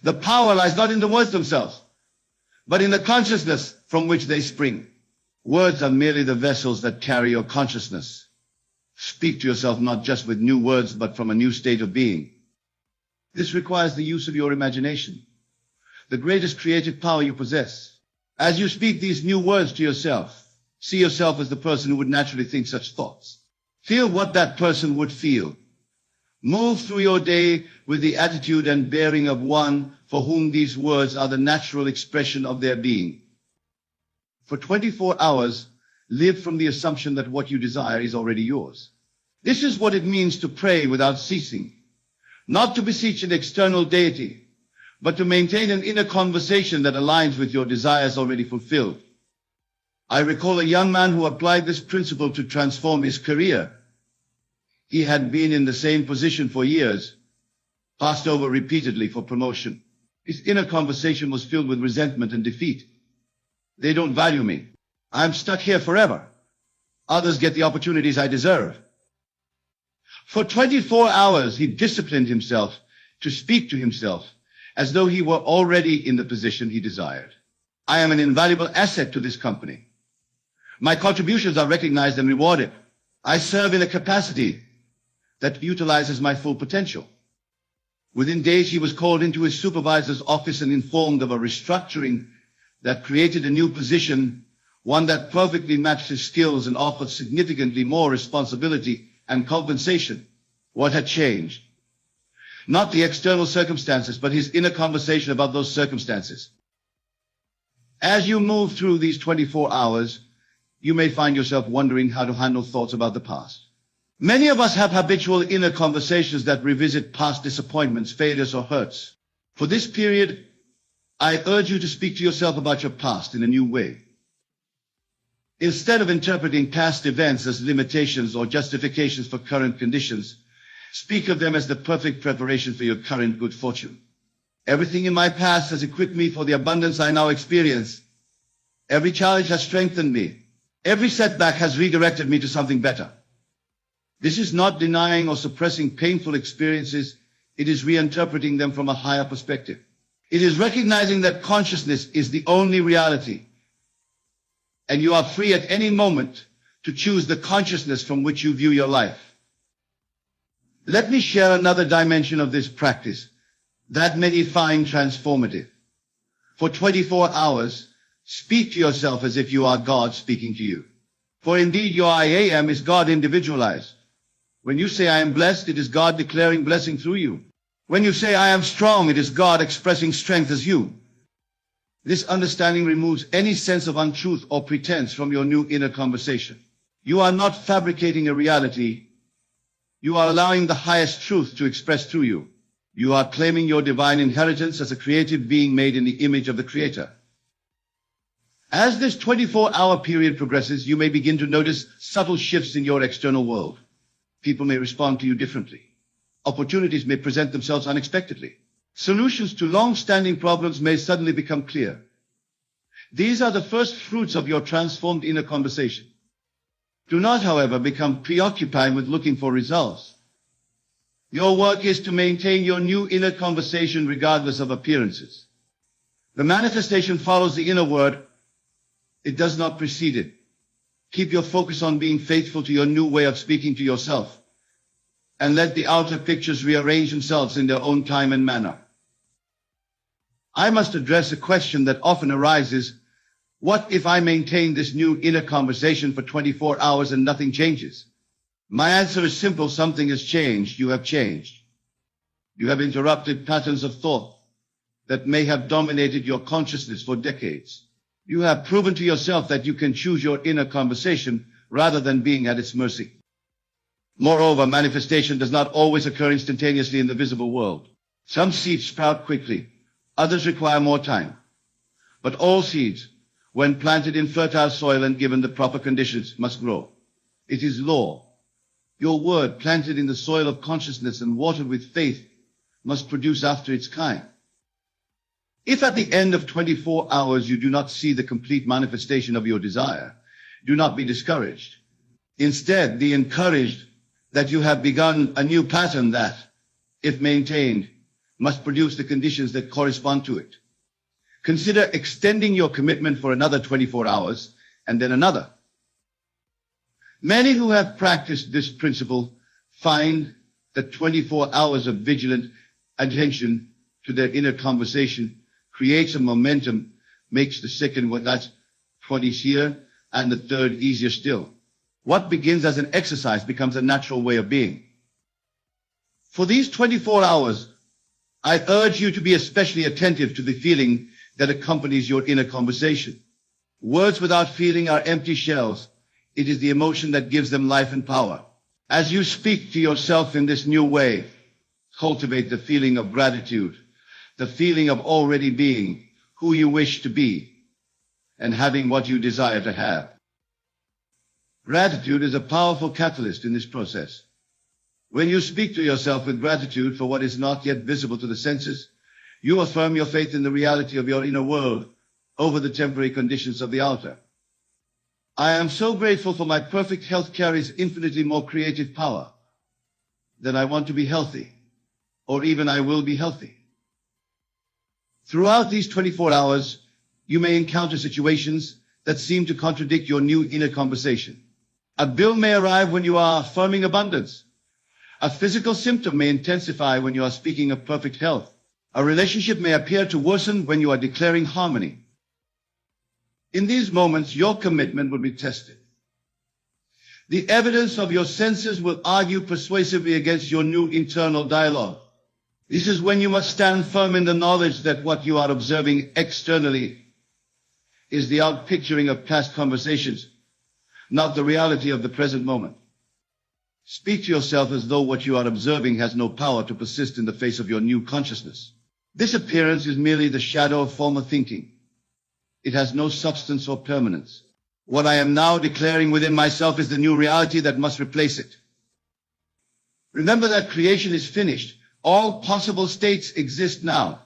The power lies not in the words themselves, but in the consciousness from which they spring. Words are merely the vessels that carry your consciousness. Speak to yourself not just with new words, but from a new state of being. This requires the use of your imagination, the greatest creative power you possess. As you speak these new words to yourself, see yourself as the person who would naturally think such thoughts. Feel what that person would feel. Move through your day with the attitude and bearing of one for whom these words are the natural expression of their being. For 24 hours, live from the assumption that what you desire is already yours. This is what it means to pray without ceasing. Not to beseech an external deity, but to maintain an inner conversation that aligns with your desires already fulfilled. I recall a young man who applied this principle to transform his career. He had been in the same position for years, passed over repeatedly for promotion. His inner conversation was filled with resentment and defeat. They don't value me. I'm stuck here forever. Others get the opportunities I deserve. For 24 hours, he disciplined himself to speak to himself as though he were already in the position he desired. I am an invaluable asset to this company. My contributions are recognized and rewarded. I serve in a capacity that utilizes my full potential. Within days, he was called into his supervisor's office and informed of a restructuring that created a new position, one that perfectly matched his skills and offered significantly more responsibility and compensation. What had changed? Not the external circumstances, but his inner conversation about those circumstances. As you move through these 24 hours, you may find yourself wondering how to handle thoughts about the past. Many of us have habitual inner conversations that revisit past disappointments, failures, or hurts. For this period, I urge you to speak to yourself about your past in a new way. Instead of interpreting past events as limitations or justifications for current conditions, speak of them as the perfect preparation for your current good fortune. Everything in my past has equipped me for the abundance I now experience. Every challenge has strengthened me. Every setback has redirected me to something better. This is not denying or suppressing painful experiences. It is reinterpreting them from a higher perspective. It is recognizing that consciousness is the only reality, and you are free at any moment to choose the consciousness from which you view your life. Let me share another dimension of this practice that many find transformative. For 24 hours, speak to yourself as if you are God speaking to you. For indeed, your I am is God individualized. When you say I am blessed, it is God declaring blessing through you. When you say I am strong, it is God expressing strength as you. This understanding removes any sense of untruth or pretense from your new inner conversation. You are not fabricating a reality. You are allowing the highest truth to express through you. You are claiming your divine inheritance as a creative being made in the image of the Creator. As this 24-hour period progresses, you may begin to notice subtle shifts in your external world. People may respond to you differently. Opportunities may present themselves unexpectedly. Solutions to long-standing problems may suddenly become clear. These are the first fruits of your transformed inner conversation. Do not, however, become preoccupied with looking for results. Your work is to maintain your new inner conversation regardless of appearances. The manifestation follows the inner word. It does not precede it. Keep your focus on being faithful to your new way of speaking to yourself, and let the outer pictures rearrange themselves in their own time and manner. I must address a question that often arises. What if I maintain this new inner conversation for 24 hours and nothing changes? My answer is simple. Something has changed. You have changed. You have interrupted patterns of thought that may have dominated your consciousness for decades. You have proven to yourself that you can choose your inner conversation rather than being at its mercy. Moreover, manifestation does not always occur instantaneously in the visible world. Some seeds sprout quickly. Others require more time. But all seeds, when planted in fertile soil and given the proper conditions, must grow. It is law. Your word, planted in the soil of consciousness and watered with faith, must produce after its kind. If at the end of 24 hours you do not see the complete manifestation of your desire, do not be discouraged. Instead, be encouraged that you have begun a new pattern that, if maintained, must produce the conditions that correspond to it. Consider extending your commitment for another 24 hours and then another. Many who have practiced this principle find that 24 hours of vigilant attention to their inner conversation creates a momentum, makes the second one, that's 20 easier, and the third easier still. What begins as an exercise becomes a natural way of being. For these 24 hours, I urge you to be especially attentive to the feeling that accompanies your inner conversation. Words without feeling are empty shells. It is the emotion that gives them life and power. As you speak to yourself in this new way, cultivate the feeling of gratitude, the feeling of already being who you wish to be and having what you desire to have. Gratitude is a powerful catalyst in this process. When you speak to yourself with gratitude for what is not yet visible to the senses, you affirm your faith in the reality of your inner world over the temporary conditions of the outer. I am so grateful for my perfect health carries infinitely more creative power that I want to be healthy, or even I will be healthy. Throughout these 24 hours, you may encounter situations that seem to contradict your new inner conversation. A bill may arrive when you are affirming abundance. A physical symptom may intensify when you are speaking of perfect health. A relationship may appear to worsen when you are declaring harmony. In these moments, your commitment will be tested. The evidence of your senses will argue persuasively against your new internal dialogue. This is when you must stand firm in the knowledge that what you are observing externally is the outpicturing of past conversations, not the reality of the present moment. Speak to yourself as though what you are observing has no power to persist in the face of your new consciousness. This appearance is merely the shadow of former thinking. It has no substance or permanence. What I am now declaring within myself is the new reality that must replace it. Remember that creation is finished. All possible states exist now.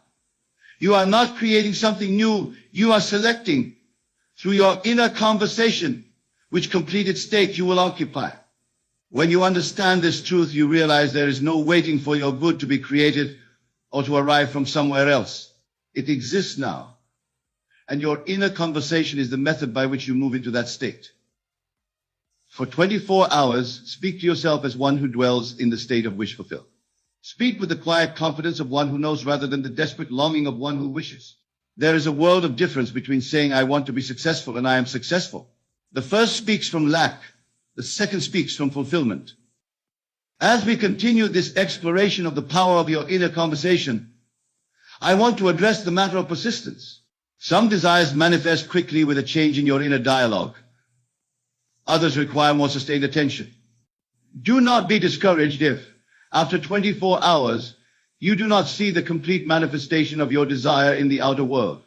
You are not creating something new. You are selecting through your inner conversation which completed state you will occupy. When you understand this truth, you realize there is no waiting for your good to be created or to arrive from somewhere else. It exists now. And your inner conversation is the method by which you move into that state. For 24 hours, speak to yourself as one who dwells in the state of wish fulfilled. Speak with the quiet confidence of one who knows rather than the desperate longing of one who wishes. There is a world of difference between saying I want to be successful and I am successful. The first speaks from lack. The second speaks from fulfillment. As we continue this exploration of the power of your inner conversation, I want to address the matter of persistence. Some desires manifest quickly with a change in your inner dialogue. Others require more sustained attention. Do not be discouraged if, after 24 hours, you do not see the complete manifestation of your desire in the outer world.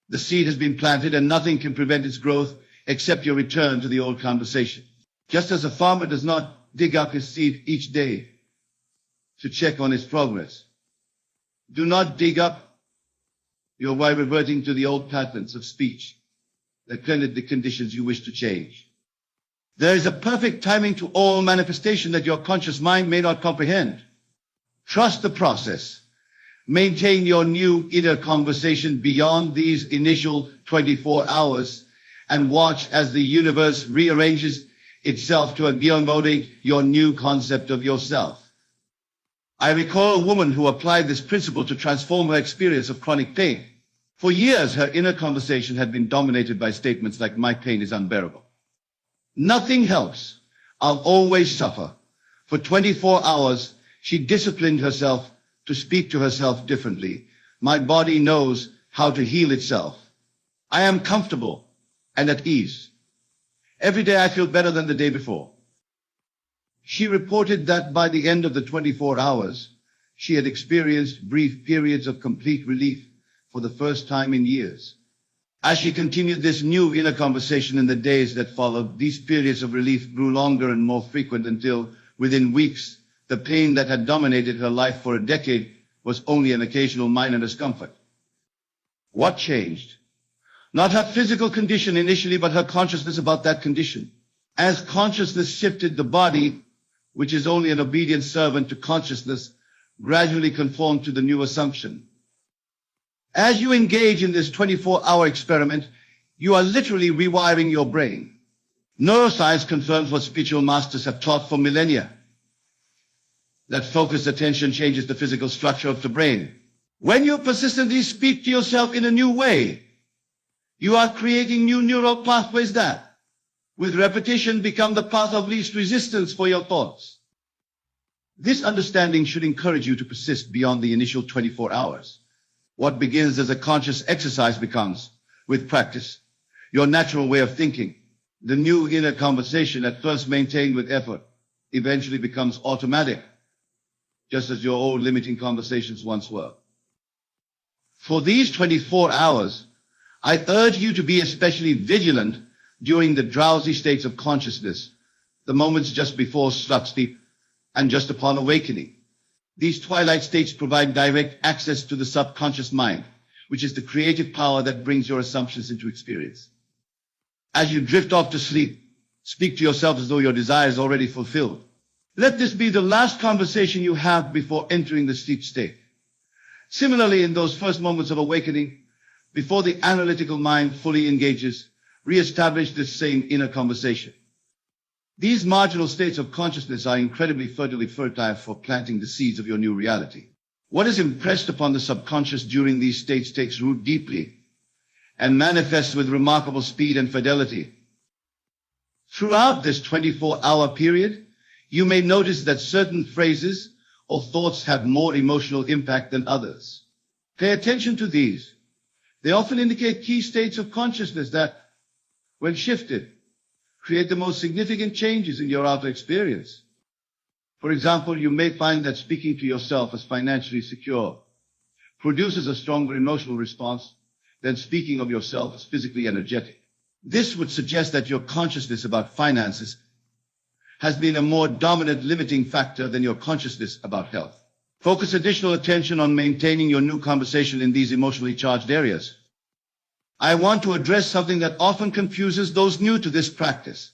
The seed has been planted and nothing can prevent its growth except your return to the old conversation. Just as a farmer does not dig up his seed each day to check on its progress, do not dig up your by reverting to the old patterns of speech that create the conditions you wish to change. There is a perfect timing to all manifestation that your conscious mind may not comprehend. Trust the process. Maintain your new inner conversation beyond these initial 24 hours and watch as the universe rearranges itself to accommodate your new concept of yourself. I recall a woman who applied this principle to transform her experience of chronic pain. For years, her inner conversation had been dominated by statements like, my pain is unbearable. Nothing helps. I'll always suffer. For 24 hours, she disciplined herself to speak to herself differently. My body knows how to heal itself. I am comfortable and at ease. Every day I feel better than the day before. She reported that by the end of the 24 hours, she had experienced brief periods of complete relief for the first time in years. As she continued this new inner conversation in the days that followed, these periods of relief grew longer and more frequent until, within weeks, the pain that had dominated her life for a decade was only an occasional minor discomfort. What changed? Not her physical condition initially, but her consciousness about that condition. As consciousness shifted, the body, which is only an obedient servant to consciousness, gradually conformed to the new assumption. As you engage in this 24-hour experiment, you are literally rewiring your brain. Neuroscience confirms what spiritual masters have taught for millennia, that focused attention changes the physical structure of the brain. When you persistently speak to yourself in a new way, you are creating new neural pathways that, with repetition, become the path of least resistance for your thoughts. This understanding should encourage you to persist beyond the initial 24 hours. What begins as a conscious exercise becomes, with practice, your natural way of thinking. The new inner conversation, at first maintained with effort, eventually becomes automatic, just as your old limiting conversations once were. For these 24 hours, I urge you to be especially vigilant during the drowsy states of consciousness, the moments just before sleep and just upon awakening. These twilight states provide direct access to the subconscious mind, which is the creative power that brings your assumptions into experience. As you drift off to sleep, speak to yourself as though your desire is already fulfilled. Let this be the last conversation you have before entering the sleep state. Similarly, in those first moments of awakening, before the analytical mind fully engages, re-establish this same inner conversation. These marginal states of consciousness are incredibly fertile for planting the seeds of your new reality. What is impressed upon the subconscious during these states takes root deeply and manifests with remarkable speed and fidelity. Throughout this 24-hour period, you may notice that certain phrases or thoughts have more emotional impact than others. Pay attention to these. They often indicate key states of consciousness that, when shifted, create the most significant changes in your outer experience. For example, you may find that speaking to yourself as financially secure produces a stronger emotional response than speaking of yourself as physically energetic. This would suggest that your consciousness about finances has been a more dominant limiting factor than your consciousness about health. Focus additional attention on maintaining your new conversation in these emotionally charged areas. I want to address something that often confuses those new to this practice.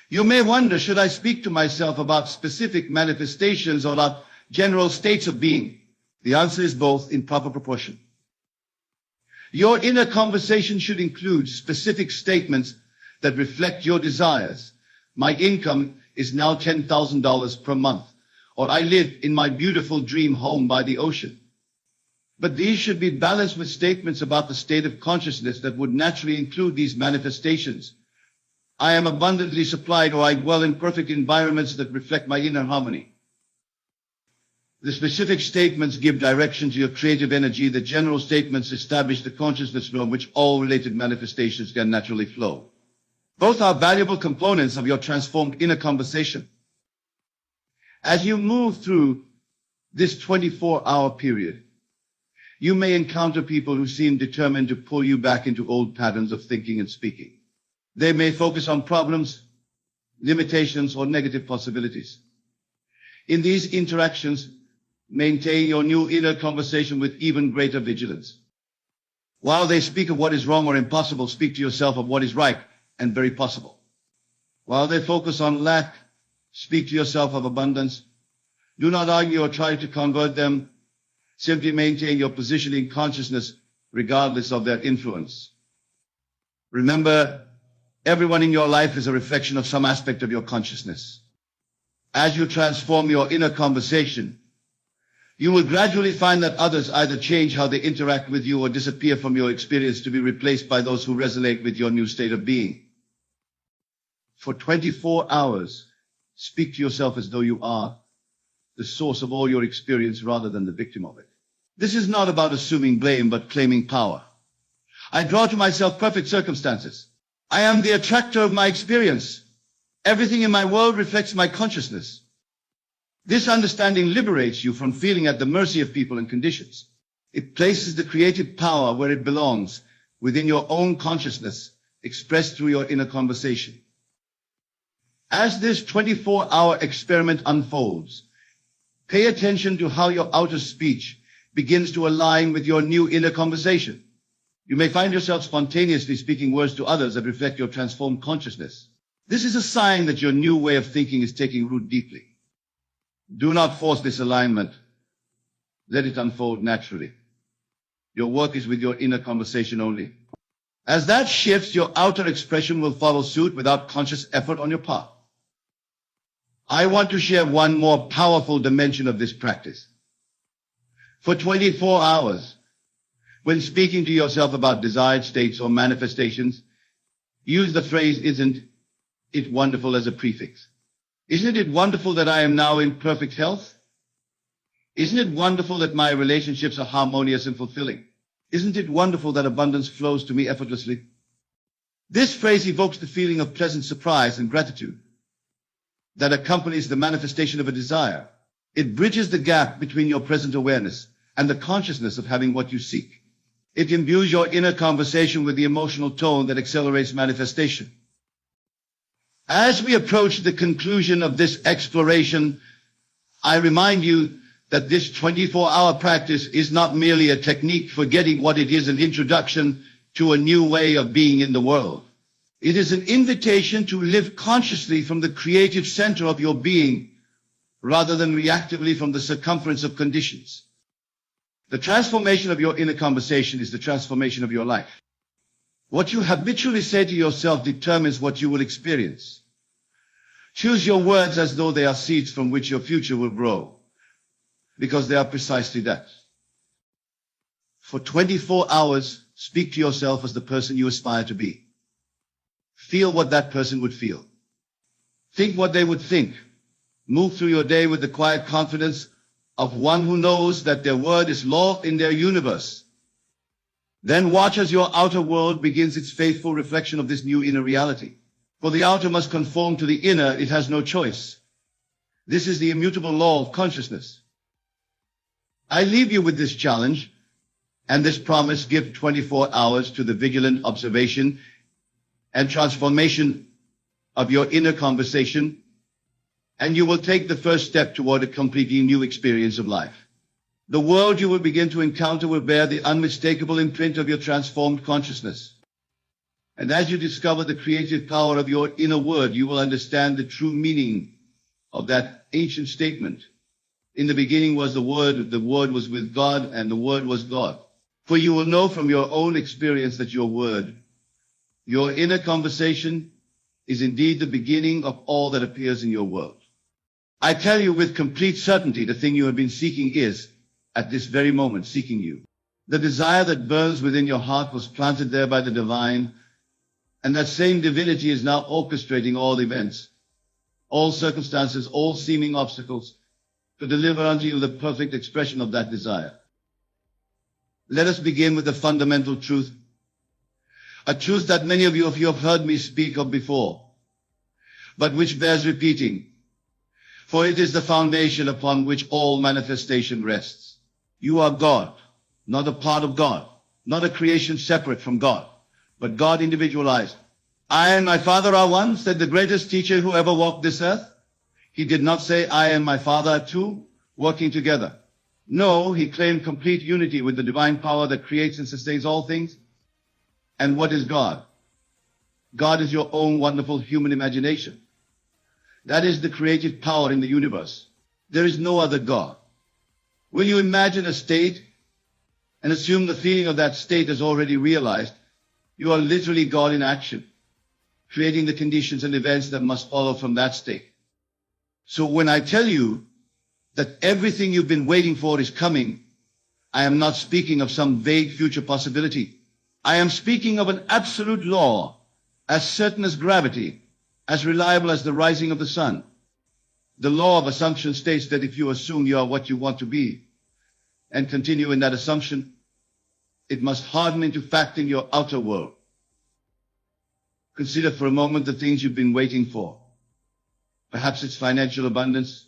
You may wonder, should I speak to myself about specific manifestations or about general states of being? The answer is both, in proper proportion. Your inner conversation should include specific statements that reflect your desires. My income is now $10,000 per month, or I live in my beautiful dream home by the ocean. But these should be balanced with statements about the state of consciousness that would naturally include these manifestations. I am abundantly supplied, or I dwell in perfect environments that reflect my inner harmony. The specific statements give direction to your creative energy. The general statements establish the consciousness from which all related manifestations can naturally flow. Both are valuable components of your transformed inner conversation. As you move through this 24-hour period, you may encounter people who seem determined to pull you back into old patterns of thinking and speaking. They may focus on problems, limitations, or negative possibilities. In these interactions, maintain your new inner conversation with even greater vigilance. While they speak of what is wrong or impossible, speak to yourself of what is right and very possible. While they focus on lack, speak to yourself of abundance. Do not argue or try to convert them. Simply maintain your position in consciousness regardless of their influence. Remember, everyone in your life is a reflection of some aspect of your consciousness. As you transform your inner conversation, you will gradually find that others either change how they interact with you or disappear from your experience to be replaced by those who resonate with your new state of being. For 24 hours, speak to yourself as though you are the source of all your experience rather than the victim of it. This is not about assuming blame, but claiming power. I draw to myself perfect circumstances. I am the attractor of my experience. Everything in my world reflects my consciousness. This understanding liberates you from feeling at the mercy of people and conditions. It places the creative power where it belongs, within your own consciousness, expressed through your inner conversation. As this 24-hour experiment unfolds, pay attention to how your outer speech begins to align with your new inner conversation. You may find yourself spontaneously speaking words to others that reflect your transformed consciousness. This is a sign that your new way of thinking is taking root deeply. Do not force this alignment. Let it unfold naturally. Your work is with your inner conversation only. As that shifts, your outer expression will follow suit without conscious effort on your part. I want to share one more powerful dimension of this practice. For 24 hours, when speaking to yourself about desired states or manifestations, use the phrase, "Isn't it wonderful?" as a prefix. Isn't it wonderful that I am now in perfect health? Isn't it wonderful that my relationships are harmonious and fulfilling? Isn't it wonderful that abundance flows to me effortlessly? This phrase evokes the feeling of pleasant surprise and gratitude that accompanies the manifestation of a desire. It bridges the gap between your present awareness and the consciousness of having what you seek. It imbues your inner conversation with the emotional tone that accelerates manifestation. As we approach the conclusion of this exploration, I remind you that this 24-hour practice is not merely a technique for getting what it is, an introduction to a new way of being in the world. It is an invitation to live consciously from the creative center of your being, rather than reactively from the circumference of conditions. The transformation of your inner conversation is the transformation of your life. What you habitually say to yourself determines what you will experience. Choose your words as though they are seeds from which your future will grow, because they are precisely that. For 24 hours, speak to yourself as the person you aspire to be. Feel what that person would feel. Think what they would think. Move through your day with the quiet confidence of one who knows that their word is law in their universe. Then watch as your outer world begins its faithful reflection of this new inner reality. For the outer must conform to the inner, it has no choice. This is the immutable law of consciousness. I leave you with this challenge and this promise: give 24 hours to the vigilant observation and transformation of your inner conversation, and you will take the first step toward a completely new experience of life. The world you will begin to encounter will bear the unmistakable imprint of your transformed consciousness. And as you discover the creative power of your inner word, you will understand the true meaning of that ancient statement. In the beginning was the Word was with God, and the Word was God. For you will know from your own experience that your word, your inner conversation, is indeed the beginning of all that appears in your world. I tell you with complete certainty, the thing you have been seeking is, at this very moment, seeking you. The desire that burns within your heart was planted there by the divine, and that same divinity is now orchestrating all events, all circumstances, all seeming obstacles, to deliver unto you the perfect expression of that desire. Let us begin with the fundamental truth, a truth that many of you have heard me speak of before, but which bears repeating, for it is the foundation upon which all manifestation rests. You are God, not a part of God, not a creation separate from God, but God individualized. I and my Father are one, said the greatest teacher who ever walked this earth. He did not say, I and my Father are two, working together. No, he claimed complete unity with the divine power that creates and sustains all things. And what is God? God is your own wonderful human imagination. That is the creative power in the universe. There is no other God. When you imagine a state and assume the feeling of that state is already realized, you are literally God in action, creating the conditions and events that must follow from that state. So when I tell you that everything you've been waiting for is coming, I am not speaking of some vague future possibility. I am speaking of an absolute law, as certain as gravity, as reliable as the rising of the sun. The law of assumption states that if you assume you are what you want to be, and continue in that assumption, it must harden into fact in your outer world. Consider for a moment the things you've been waiting for. Perhaps it's financial abundance,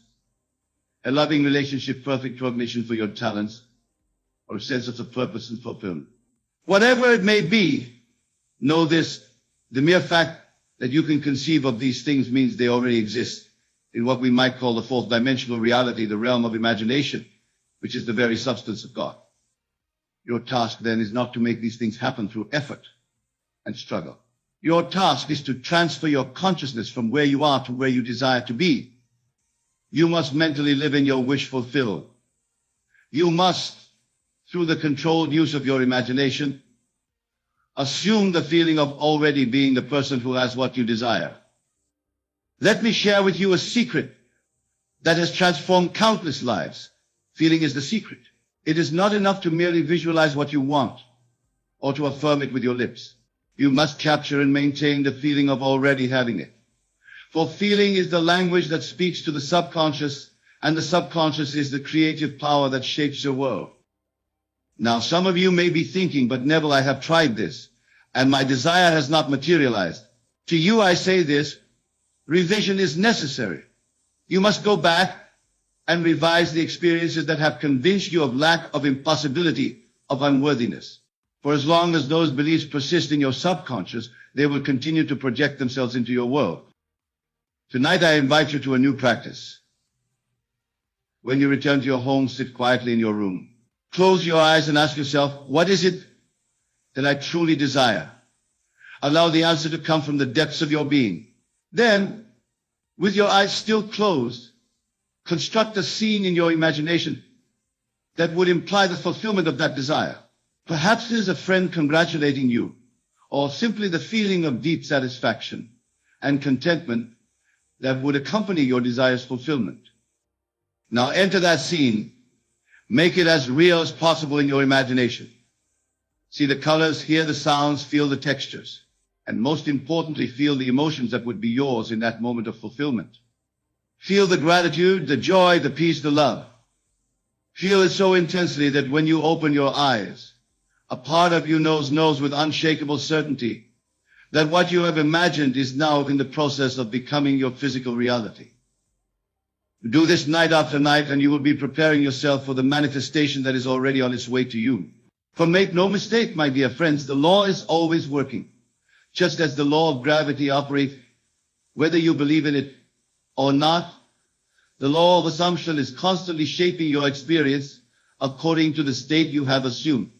a loving relationship, perfect recognition for your talents, or a sense of purpose and fulfillment. Whatever it may be, know this: the mere fact that you can conceive of these things means they already exist in what we might call the fourth dimensional reality, the realm of imagination, which is the very substance of God. Your task then is not to make these things happen through effort and struggle. Your task is to transfer your consciousness from where you are to where you desire to be. You must mentally live in your wish fulfilled. You must, through the controlled use of your imagination, assume the feeling of already being the person who has what you desire. Let me share with you a secret that has transformed countless lives. Feeling is the secret. It is not enough to merely visualize what you want or to affirm it with your lips. You must capture and maintain the feeling of already having it. For feeling is the language that speaks to the subconscious, and the subconscious is the creative power that shapes your world. Now, some of you may be thinking, but Neville, I have tried this, and my desire has not materialized. To you I say this, revision is necessary. You must go back and revise the experiences that have convinced you of lack, of impossibility, of unworthiness. For as long as those beliefs persist in your subconscious, they will continue to project themselves into your world. Tonight I invite you to a new practice. When you return to your home, sit quietly in your room. Close your eyes and ask yourself, what is it that I truly desire? Allow the answer to come from the depths of your being. Then, with your eyes still closed, construct a scene in your imagination that would imply the fulfillment of that desire. Perhaps it is a friend congratulating you, or simply the feeling of deep satisfaction and contentment that would accompany your desire's fulfillment. Now enter that scene. Make it as real as possible in your imagination. See the colors, hear the sounds, feel the textures, and most importantly, feel the emotions that would be yours in that moment of fulfillment. Feel the gratitude, the joy, the peace, the love. Feel it so intensely that when you open your eyes, a part of you knows with unshakable certainty that what you have imagined is now in the process of becoming your physical reality. Do this night after night, and you will be preparing yourself for the manifestation that is already on its way to you. For make no mistake, my dear friends, the law is always working. Just as the law of gravity operates, whether you believe in it or not, the law of assumption is constantly shaping your experience according to the state you have assumed.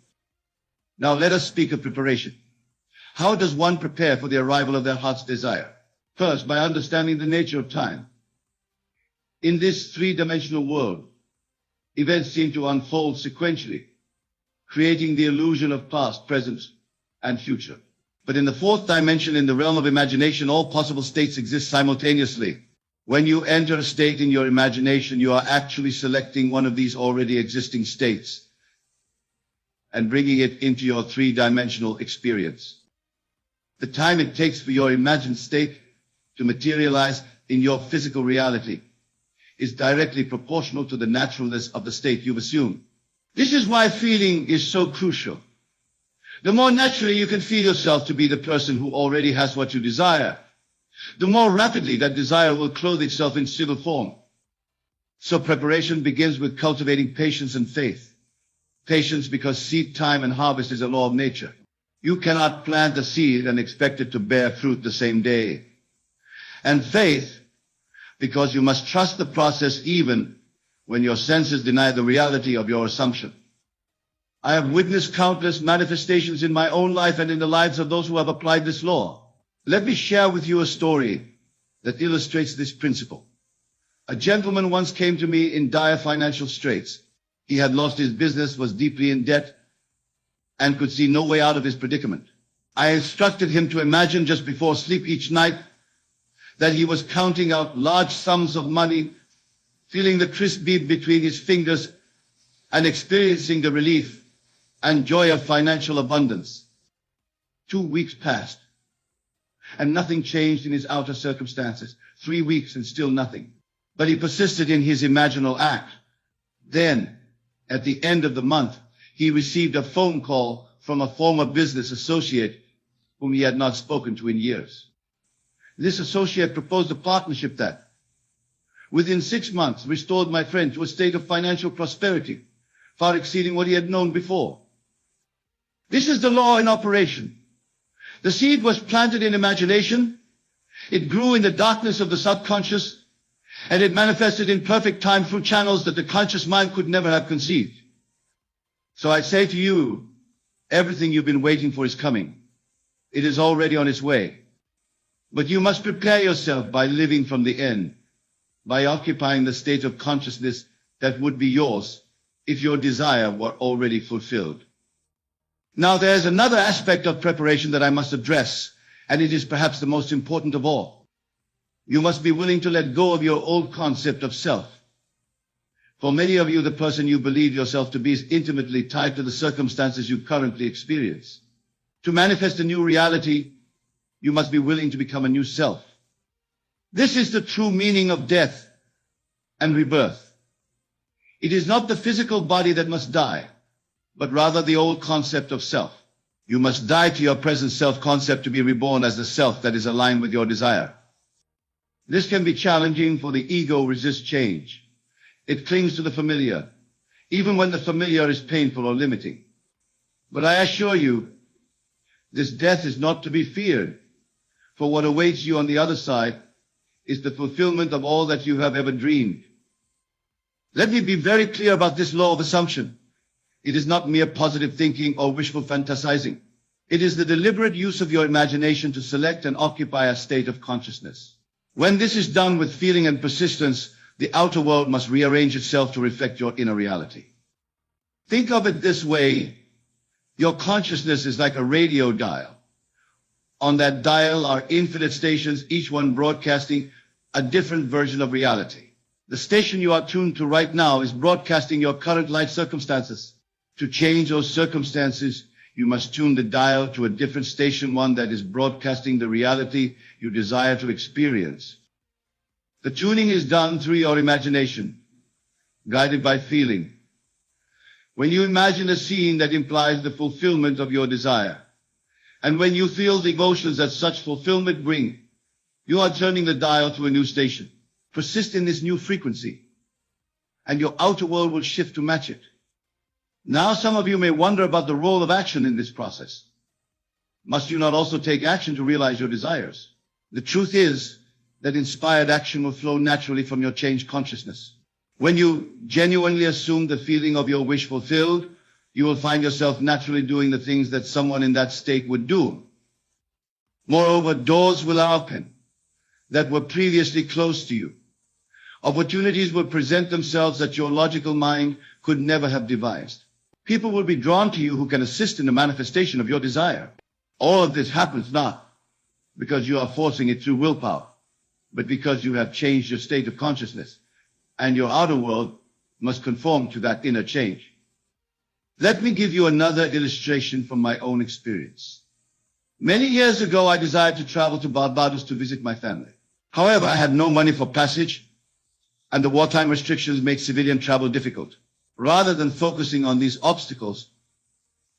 Now let us speak of preparation. How does one prepare for the arrival of their heart's desire? First, by understanding the nature of time. In this three-dimensional world, events seem to unfold sequentially, creating the illusion of past, present, and future. But in the fourth dimension, in the realm of imagination, all possible states exist simultaneously. When you enter a state in your imagination, you are actually selecting one of these already existing states and bringing it into your three-dimensional experience. The time it takes for your imagined state to materialize in your physical reality is directly proportional to the naturalness of the state you've assumed. This is why feeling is so crucial. The more naturally you can feel yourself to be the person who already has what you desire, the more rapidly that desire will clothe itself in civil form. So preparation begins with cultivating patience and faith. Patience because seed time and harvest is a law of nature. You cannot plant a seed and expect it to bear fruit the same day. And faith because you must trust the process even when your senses deny the reality of your assumption. I have witnessed countless manifestations in my own life and in the lives of those who have applied this law. Let me share with you a story that illustrates this principle. A gentleman once came to me in dire financial straits. He had lost his business, was deeply in debt, and could see no way out of his predicament. I instructed him to imagine just before sleep each night that he was counting out large sums of money, feeling the crisp beat between his fingers, and experiencing the relief and joy of financial abundance. 2 weeks passed, and nothing changed in his outer circumstances. 3 weeks and still nothing. But he persisted in his imaginal act. Then, at the end of the month, he received a phone call from a former business associate whom he had not spoken to in years. This associate proposed a partnership that, within 6 months, restored my friend to a state of financial prosperity, far exceeding what he had known before. This is the law in operation. The seed was planted in imagination, it grew in the darkness of the subconscious, and it manifested in perfect time through channels that the conscious mind could never have conceived. So I say to you, everything you've been waiting for is coming. It is already on its way. But you must prepare yourself by living from the end, by occupying the state of consciousness that would be yours if your desire were already fulfilled. Now there's another aspect of preparation that I must address, and it is perhaps the most important of all. You must be willing to let go of your old concept of self. For many of you, the person you believe yourself to be is intimately tied to the circumstances you currently experience. To manifest a new reality, you must be willing to become a new self. This is the true meaning of death and rebirth. It is not the physical body that must die, but rather the old concept of self. You must die to your present self-concept to be reborn as the self that is aligned with your desire. This can be challenging, for the ego resists change. It clings to the familiar, even when the familiar is painful or limiting. But I assure you, this death is not to be feared, for what awaits you on the other side is the fulfillment of all that you have ever dreamed. Let me be very clear about this law of assumption. It is not mere positive thinking or wishful fantasizing. It is the deliberate use of your imagination to select and occupy a state of consciousness. When this is done with feeling and persistence, the outer world must rearrange itself to reflect your inner reality. Think of it this way. Your consciousness is like a radio dial. On that dial are infinite stations, each one broadcasting a different version of reality. The station you are tuned to right now is broadcasting your current life circumstances. To change those circumstances, you must tune the dial to a different station, one that is broadcasting the reality you desire to experience. The tuning is done through your imagination, guided by feeling. When you imagine a scene that implies the fulfillment of your desire, and when you feel the emotions that such fulfillment bring, you are turning the dial to a new station. Persist in this new frequency, and your outer world will shift to match it. Now some of you may wonder about the role of action in this process. Must you not also take action to realize your desires? The truth is that inspired action will flow naturally from your changed consciousness. When you genuinely assume the feeling of your wish fulfilled, you will find yourself naturally doing the things that someone in that state would do. Moreover, doors will open that were previously closed to you. Opportunities will present themselves that your logical mind could never have devised. People will be drawn to you who can assist in the manifestation of your desire. All of this happens not because you are forcing it through willpower, but because you have changed your state of consciousness, and your outer world must conform to that inner change. Let me give you another illustration from my own experience. Many years ago, I desired to travel to Barbados to visit my family. However, I had no money for passage, and the wartime restrictions made civilian travel difficult. Rather than focusing on these obstacles,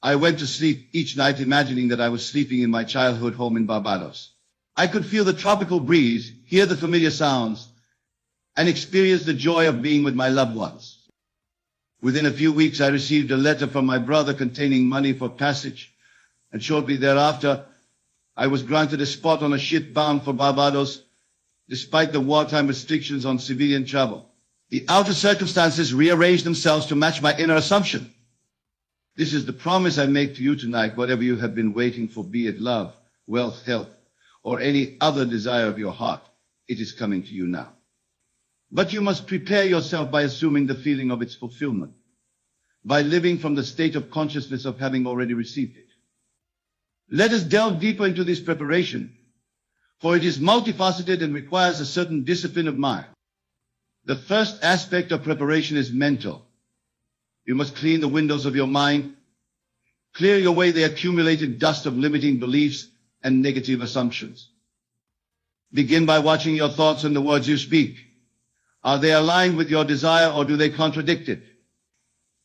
I went to sleep each night imagining that I was sleeping in my childhood home in Barbados. I could feel the tropical breeze, hear the familiar sounds, and experience the joy of being with my loved ones. Within a few weeks, I received a letter from my brother containing money for passage, and shortly thereafter, I was granted a spot on a ship bound for Barbados, despite the wartime restrictions on civilian travel. The outer circumstances rearranged themselves to match my inner assumption. This is the promise I make to you tonight. Whatever you have been waiting for, be it love, wealth, health, or any other desire of your heart, it is coming to you now. But you must prepare yourself by assuming the feeling of its fulfillment, by living from the state of consciousness of having already received it. Let us delve deeper into this preparation, for it is multifaceted and requires a certain discipline of mind. The first aspect of preparation is mental. You must clean the windows of your mind, clear away the accumulated dust of limiting beliefs and negative assumptions. Begin by watching your thoughts and the words you speak. Are they aligned with your desire, or do they contradict it?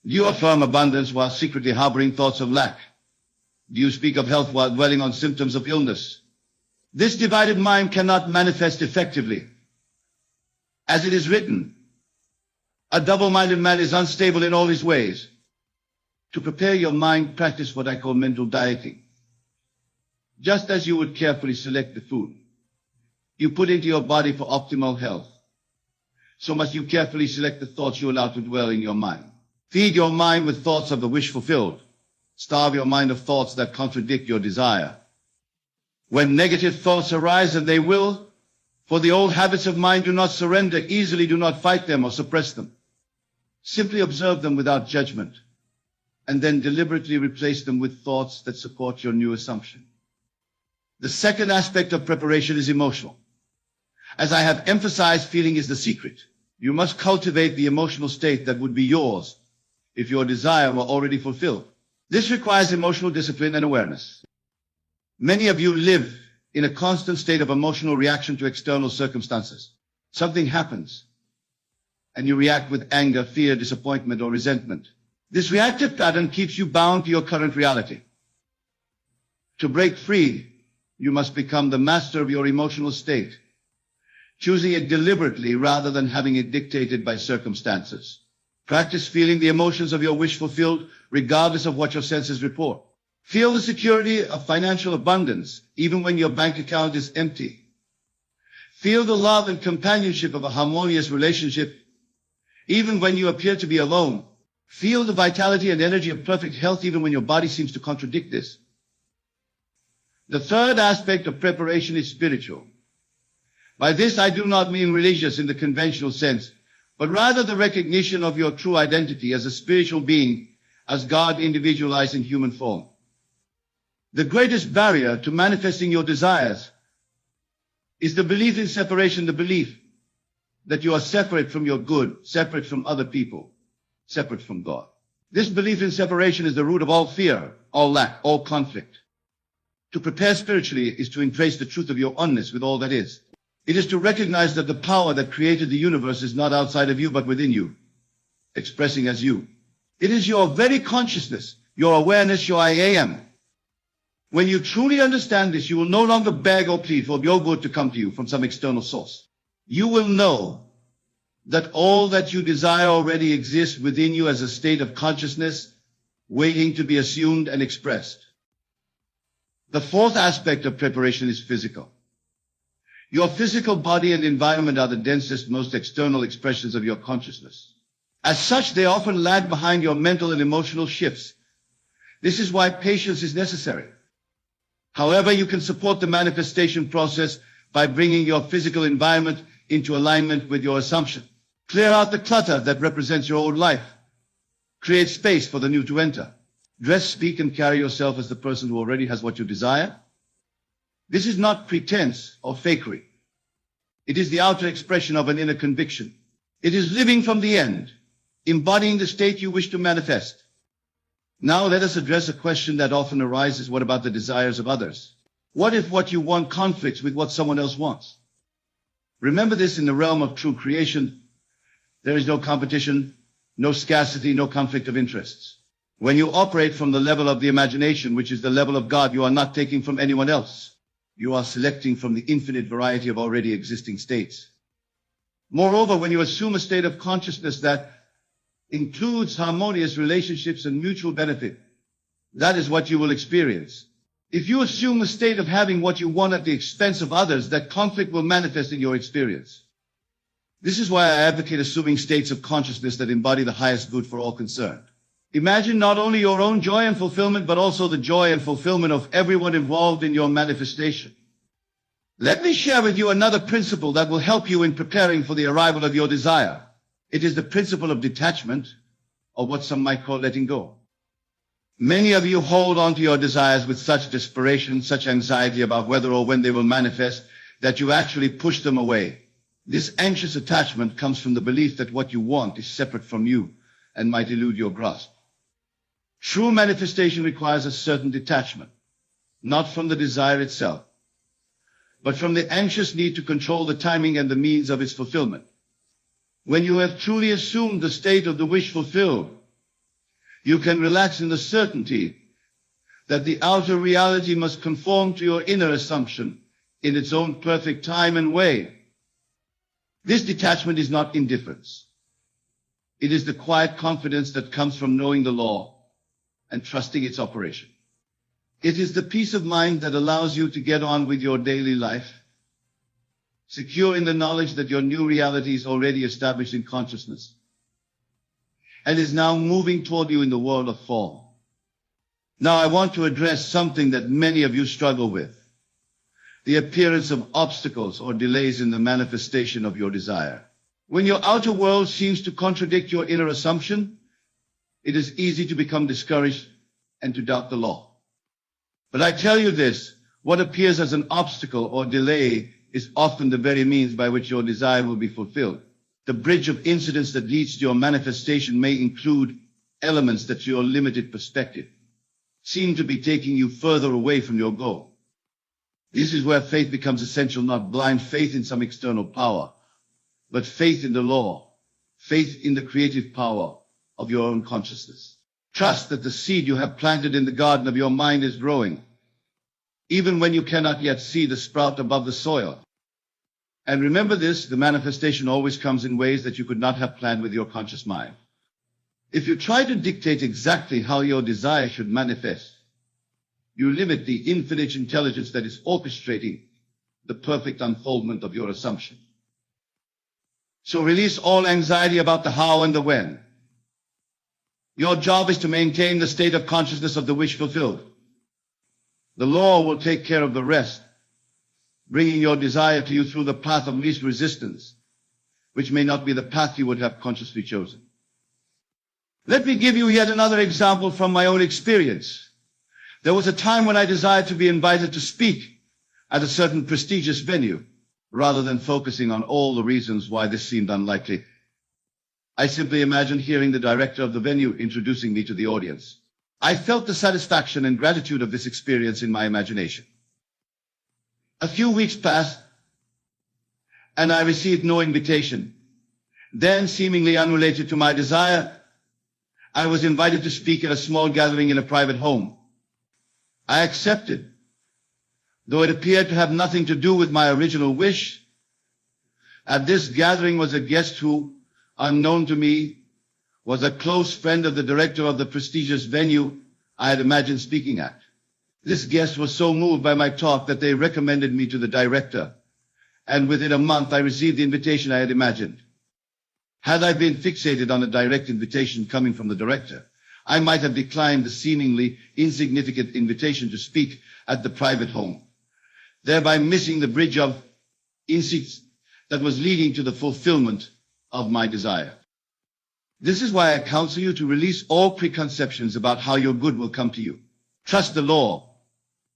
Do you affirm abundance while secretly harboring thoughts of lack? Do you speak of health while dwelling on symptoms of illness? This divided mind cannot manifest effectively. As it is written, a double-minded man is unstable in all his ways. To prepare your mind, practice what I call mental dieting. Just as you would carefully select the food you put into your body for optimal health, so must you carefully select the thoughts you allow to dwell in your mind. Feed your mind with thoughts of the wish fulfilled. Starve your mind of thoughts that contradict your desire. When negative thoughts arise, and they will, for the old habits of mind do not surrender easily, do not fight them or suppress them. Simply observe them without judgment, and then deliberately replace them with thoughts that support your new assumption. The second aspect of preparation is emotional. As I have emphasized, feeling is the secret. You must cultivate the emotional state that would be yours if your desire were already fulfilled. This requires emotional discipline and awareness. Many of you live in a constant state of emotional reaction to external circumstances. Something happens, and you react with anger, fear, disappointment, or resentment. This reactive pattern keeps you bound to your current reality. To break free, you must become the master of your emotional state, choosing it deliberately rather than having it dictated by circumstances. Practice feeling the emotions of your wish fulfilled, regardless of what your senses report. Feel the security of financial abundance, even when your bank account is empty. Feel the love and companionship of a harmonious relationship, even when you appear to be alone. Feel the vitality and energy of perfect health, even when your body seems to contradict this. The third aspect of preparation is spiritual. By this, I do not mean religious in the conventional sense, but rather the recognition of your true identity as a spiritual being, as God individualized in human form. The greatest barrier to manifesting your desires is the belief in separation, the belief that you are separate from your good, separate from other people, separate from God. This belief in separation is the root of all fear, all lack, all conflict. To prepare spiritually is to embrace the truth of your oneness with all that is. It is to recognize that the power that created the universe is not outside of you, but within you, expressing as you. It is your very consciousness, your awareness, your I am. When you truly understand this, you will no longer beg or plead for your good to come to you from some external source. You will know that all that you desire already exists within you as a state of consciousness, waiting to be assumed and expressed. The fourth aspect of preparation is physical. Your physical body and environment are the densest, most external expressions of your consciousness. As such, they often lag behind your mental and emotional shifts. This is why patience is necessary. However, you can support the manifestation process by bringing your physical environment into alignment with your assumption. Clear out the clutter that represents your old life. Create space for the new to enter. Dress, speak, and carry yourself as the person who already has what you desire. This is not pretense or fakery. It is the outer expression of an inner conviction. It is living from the end, embodying the state you wish to manifest. Now let us address a question that often arises: what about the desires of others? What if what you want conflicts with what someone else wants? Remember this: in the realm of true creation, there is no competition, no scarcity, no conflict of interests. When you operate from the level of the imagination, which is the level of God, you are not taking from anyone else. You are selecting from the infinite variety of already existing states. Moreover, when you assume a state of consciousness that includes harmonious relationships and mutual benefit, that is what you will experience. If you assume a state of having what you want at the expense of others, that conflict will manifest in your experience. This is why I advocate assuming states of consciousness that embody the highest good for all concerned. Imagine not only your own joy and fulfillment, but also the joy and fulfillment of everyone involved in your manifestation. Let me share with you another principle that will help you in preparing for the arrival of your desire. It is the principle of detachment, or what some might call letting go. Many of you hold on to your desires with such desperation, such anxiety about whether or when they will manifest, that you actually push them away. This anxious attachment comes from the belief that what you want is separate from you and might elude your grasp. True manifestation requires a certain detachment, not from the desire itself, but from the anxious need to control the timing and the means of its fulfillment. When you have truly assumed the state of the wish fulfilled, you can relax in the certainty that the outer reality must conform to your inner assumption in its own perfect time and way. This detachment is not indifference. It is the quiet confidence that comes from knowing the law and trusting its operation. It is the peace of mind that allows you to get on with your daily life, secure in the knowledge that your new reality is already established in consciousness and is now moving toward you in the world of form. Now I want to address something that many of you struggle with: the appearance of obstacles or delays in the manifestation of your desire. When your outer world seems to contradict your inner assumption, it is easy to become discouraged and to doubt the law. But I tell you this, what appears as an obstacle or delay is often the very means by which your desire will be fulfilled. The bridge of incidents that leads to your manifestation may include elements that to your limited perspective seem to be taking you further away from your goal. This is where faith becomes essential, not blind faith in some external power, but faith in the law, faith in the creative power of your own consciousness. Trust that the seed you have planted in the garden of your mind is growing, even when you cannot yet see the sprout above the soil. And remember this, the manifestation always comes in ways that you could not have planned with your conscious mind. If you try to dictate exactly how your desire should manifest, you limit the infinite intelligence that is orchestrating the perfect unfoldment of your assumption. So release all anxiety about the how and the when. Your job is to maintain the state of consciousness of the wish fulfilled. The law will take care of the rest, bringing your desire to you through the path of least resistance, which may not be the path you would have consciously chosen. Let me give you yet another example from my own experience. There was a time when I desired to be invited to speak at a certain prestigious venue. Rather than focusing on all the reasons why this seemed unlikely, I simply imagined hearing the director of the venue introducing me to the audience. I felt the satisfaction and gratitude of this experience in my imagination. A few weeks passed, and I received no invitation. Then, seemingly unrelated to my desire, I was invited to speak at a small gathering in a private home. I accepted, though it appeared to have nothing to do with my original wish. At this gathering was a guest who, unknown to me, was a close friend of the director of the prestigious venue I had imagined speaking at. This guest was so moved by my talk that they recommended me to the director, and within a month I received the invitation I had imagined. Had I been fixated on a direct invitation coming from the director, I might have declined the seemingly insignificant invitation to speak at the private home, thereby missing the bridge of insights that was leading to the fulfillment of my desire. This is why I counsel you to release all preconceptions about how your good will come to you. Trust the law,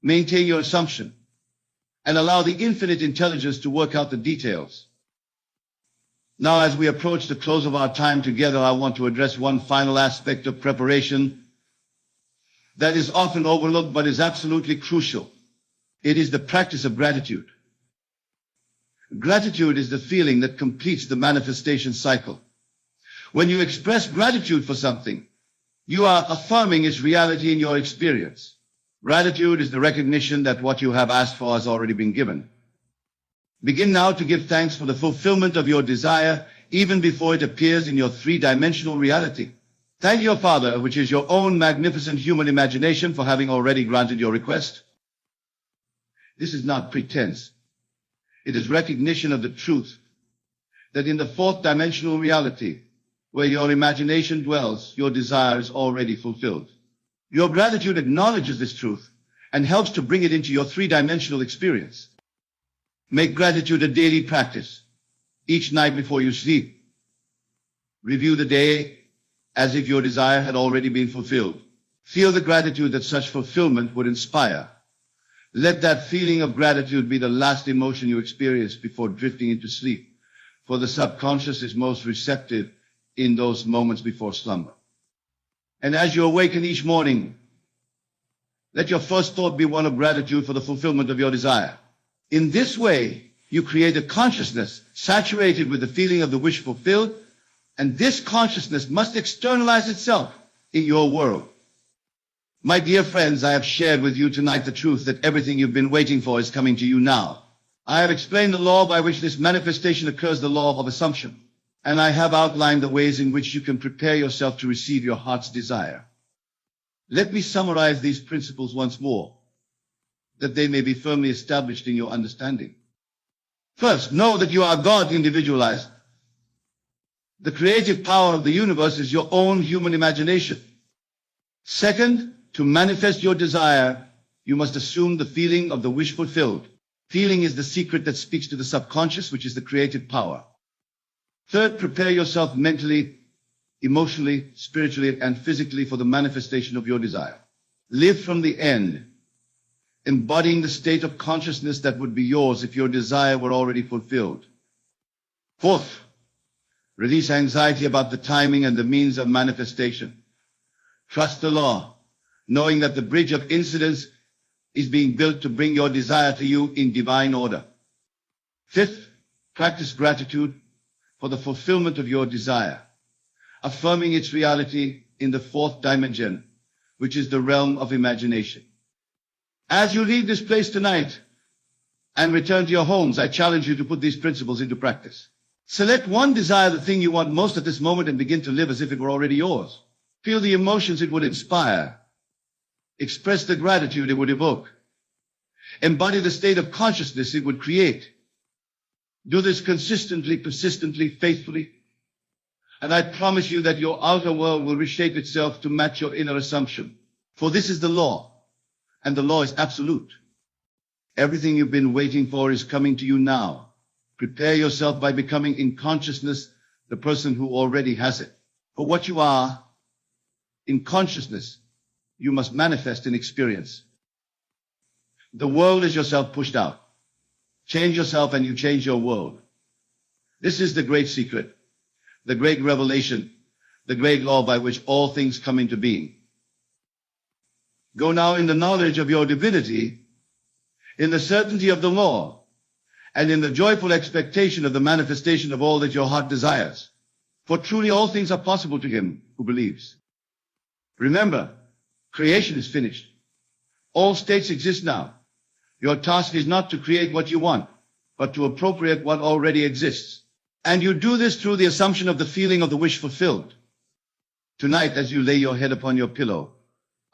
maintain your assumption, and allow the infinite intelligence to work out the details. Now, as we approach the close of our time together, I want to address one final aspect of preparation that is often overlooked but is absolutely crucial. It is the practice of gratitude. Gratitude is the feeling that completes the manifestation cycle. When you express gratitude for something, you are affirming its reality in your experience. Gratitude is the recognition that what you have asked for has already been given. Begin now to give thanks for the fulfillment of your desire, even before it appears in your three-dimensional reality. Thank your Father, which is your own magnificent human imagination, for having already granted your request. This is not pretense. It is recognition of the truth that in the fourth dimensional reality, where your imagination dwells, your desire is already fulfilled. Your gratitude acknowledges this truth and helps to bring it into your three-dimensional experience. Make gratitude a daily practice. Each night before you sleep, review the day as if your desire had already been fulfilled. Feel the gratitude that such fulfillment would inspire. Let that feeling of gratitude be the last emotion you experience before drifting into sleep, for the subconscious is most receptive in those moments before slumber. And as you awaken each morning, let your first thought be one of gratitude for the fulfillment of your desire. In this way, you create a consciousness saturated with the feeling of the wish fulfilled, and this consciousness must externalize itself in your world. My dear friends, I have shared with you tonight the truth that everything you've been waiting for is coming to you now. I have explained the law by which this manifestation occurs, the law of assumption, and I have outlined the ways in which you can prepare yourself to receive your heart's desire. Let me summarize these principles once more, that they may be firmly established in your understanding. First, know that you are God individualized. The creative power of the universe is your own human imagination. Second, to manifest your desire, you must assume the feeling of the wish fulfilled. Feeling is the secret that speaks to the subconscious, which is the creative power. Third, prepare yourself mentally, emotionally, spiritually, and physically for the manifestation of your desire. Live from the end, embodying the state of consciousness that would be yours if your desire were already fulfilled. Fourth, release anxiety about the timing and the means of manifestation. Trust the law, knowing that the bridge of incidents is being built to bring your desire to you in divine order. Fifth, practice gratitude for the fulfillment of your desire, affirming its reality in the fourth dimension, which is the realm of imagination. As you leave this place tonight and return to your homes, I challenge you to put these principles into practice. Select one desire, the thing you want most at this moment, and begin to live as if it were already yours. Feel the emotions it would inspire. Express the gratitude it would evoke. Embody the state of consciousness it would create. Do this consistently, persistently, faithfully. And I promise you that your outer world will reshape itself to match your inner assumption. For this is the law, and the law is absolute. Everything you've been waiting for is coming to you now. Prepare yourself by becoming in consciousness the person who already has it. For what you are, in consciousness, you must manifest in experience. The world is yourself pushed out. Change yourself and you change your world. This is the great secret, the great revelation, the great law by which all things come into being. Go now in the knowledge of your divinity, in the certainty of the law, and in the joyful expectation of the manifestation of all that your heart desires. For truly all things are possible to him who believes. Remember, creation is finished. All states exist now. Your task is not to create what you want, but to appropriate what already exists. And you do this through the assumption of the feeling of the wish fulfilled. Tonight, as you lay your head upon your pillow,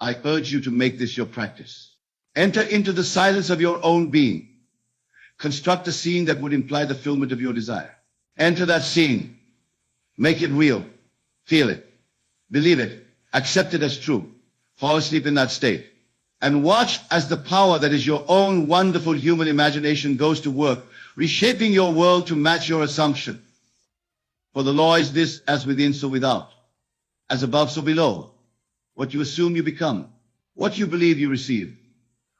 I urge you to make this your practice. Enter into the silence of your own being. Construct a scene that would imply the fulfillment of your desire. Enter that scene. Make it real. Feel it. Believe it. Accept it as true. Fall asleep in that state. And watch as the power that is your own wonderful human imagination goes to work, reshaping your world to match your assumption. For the law is this: as within, so without. As above, so below. What you assume, you become. What you believe, you receive.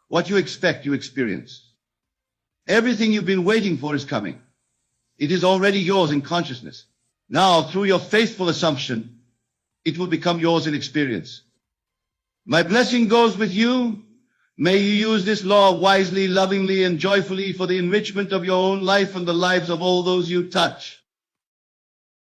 What you expect, you experience. Everything you've been waiting for is coming. It is already yours in consciousness. Now, through your faithful assumption, it will become yours in experience. My blessing goes with you. May you use this law wisely, lovingly, and joyfully for the enrichment of your own life and the lives of all those you touch.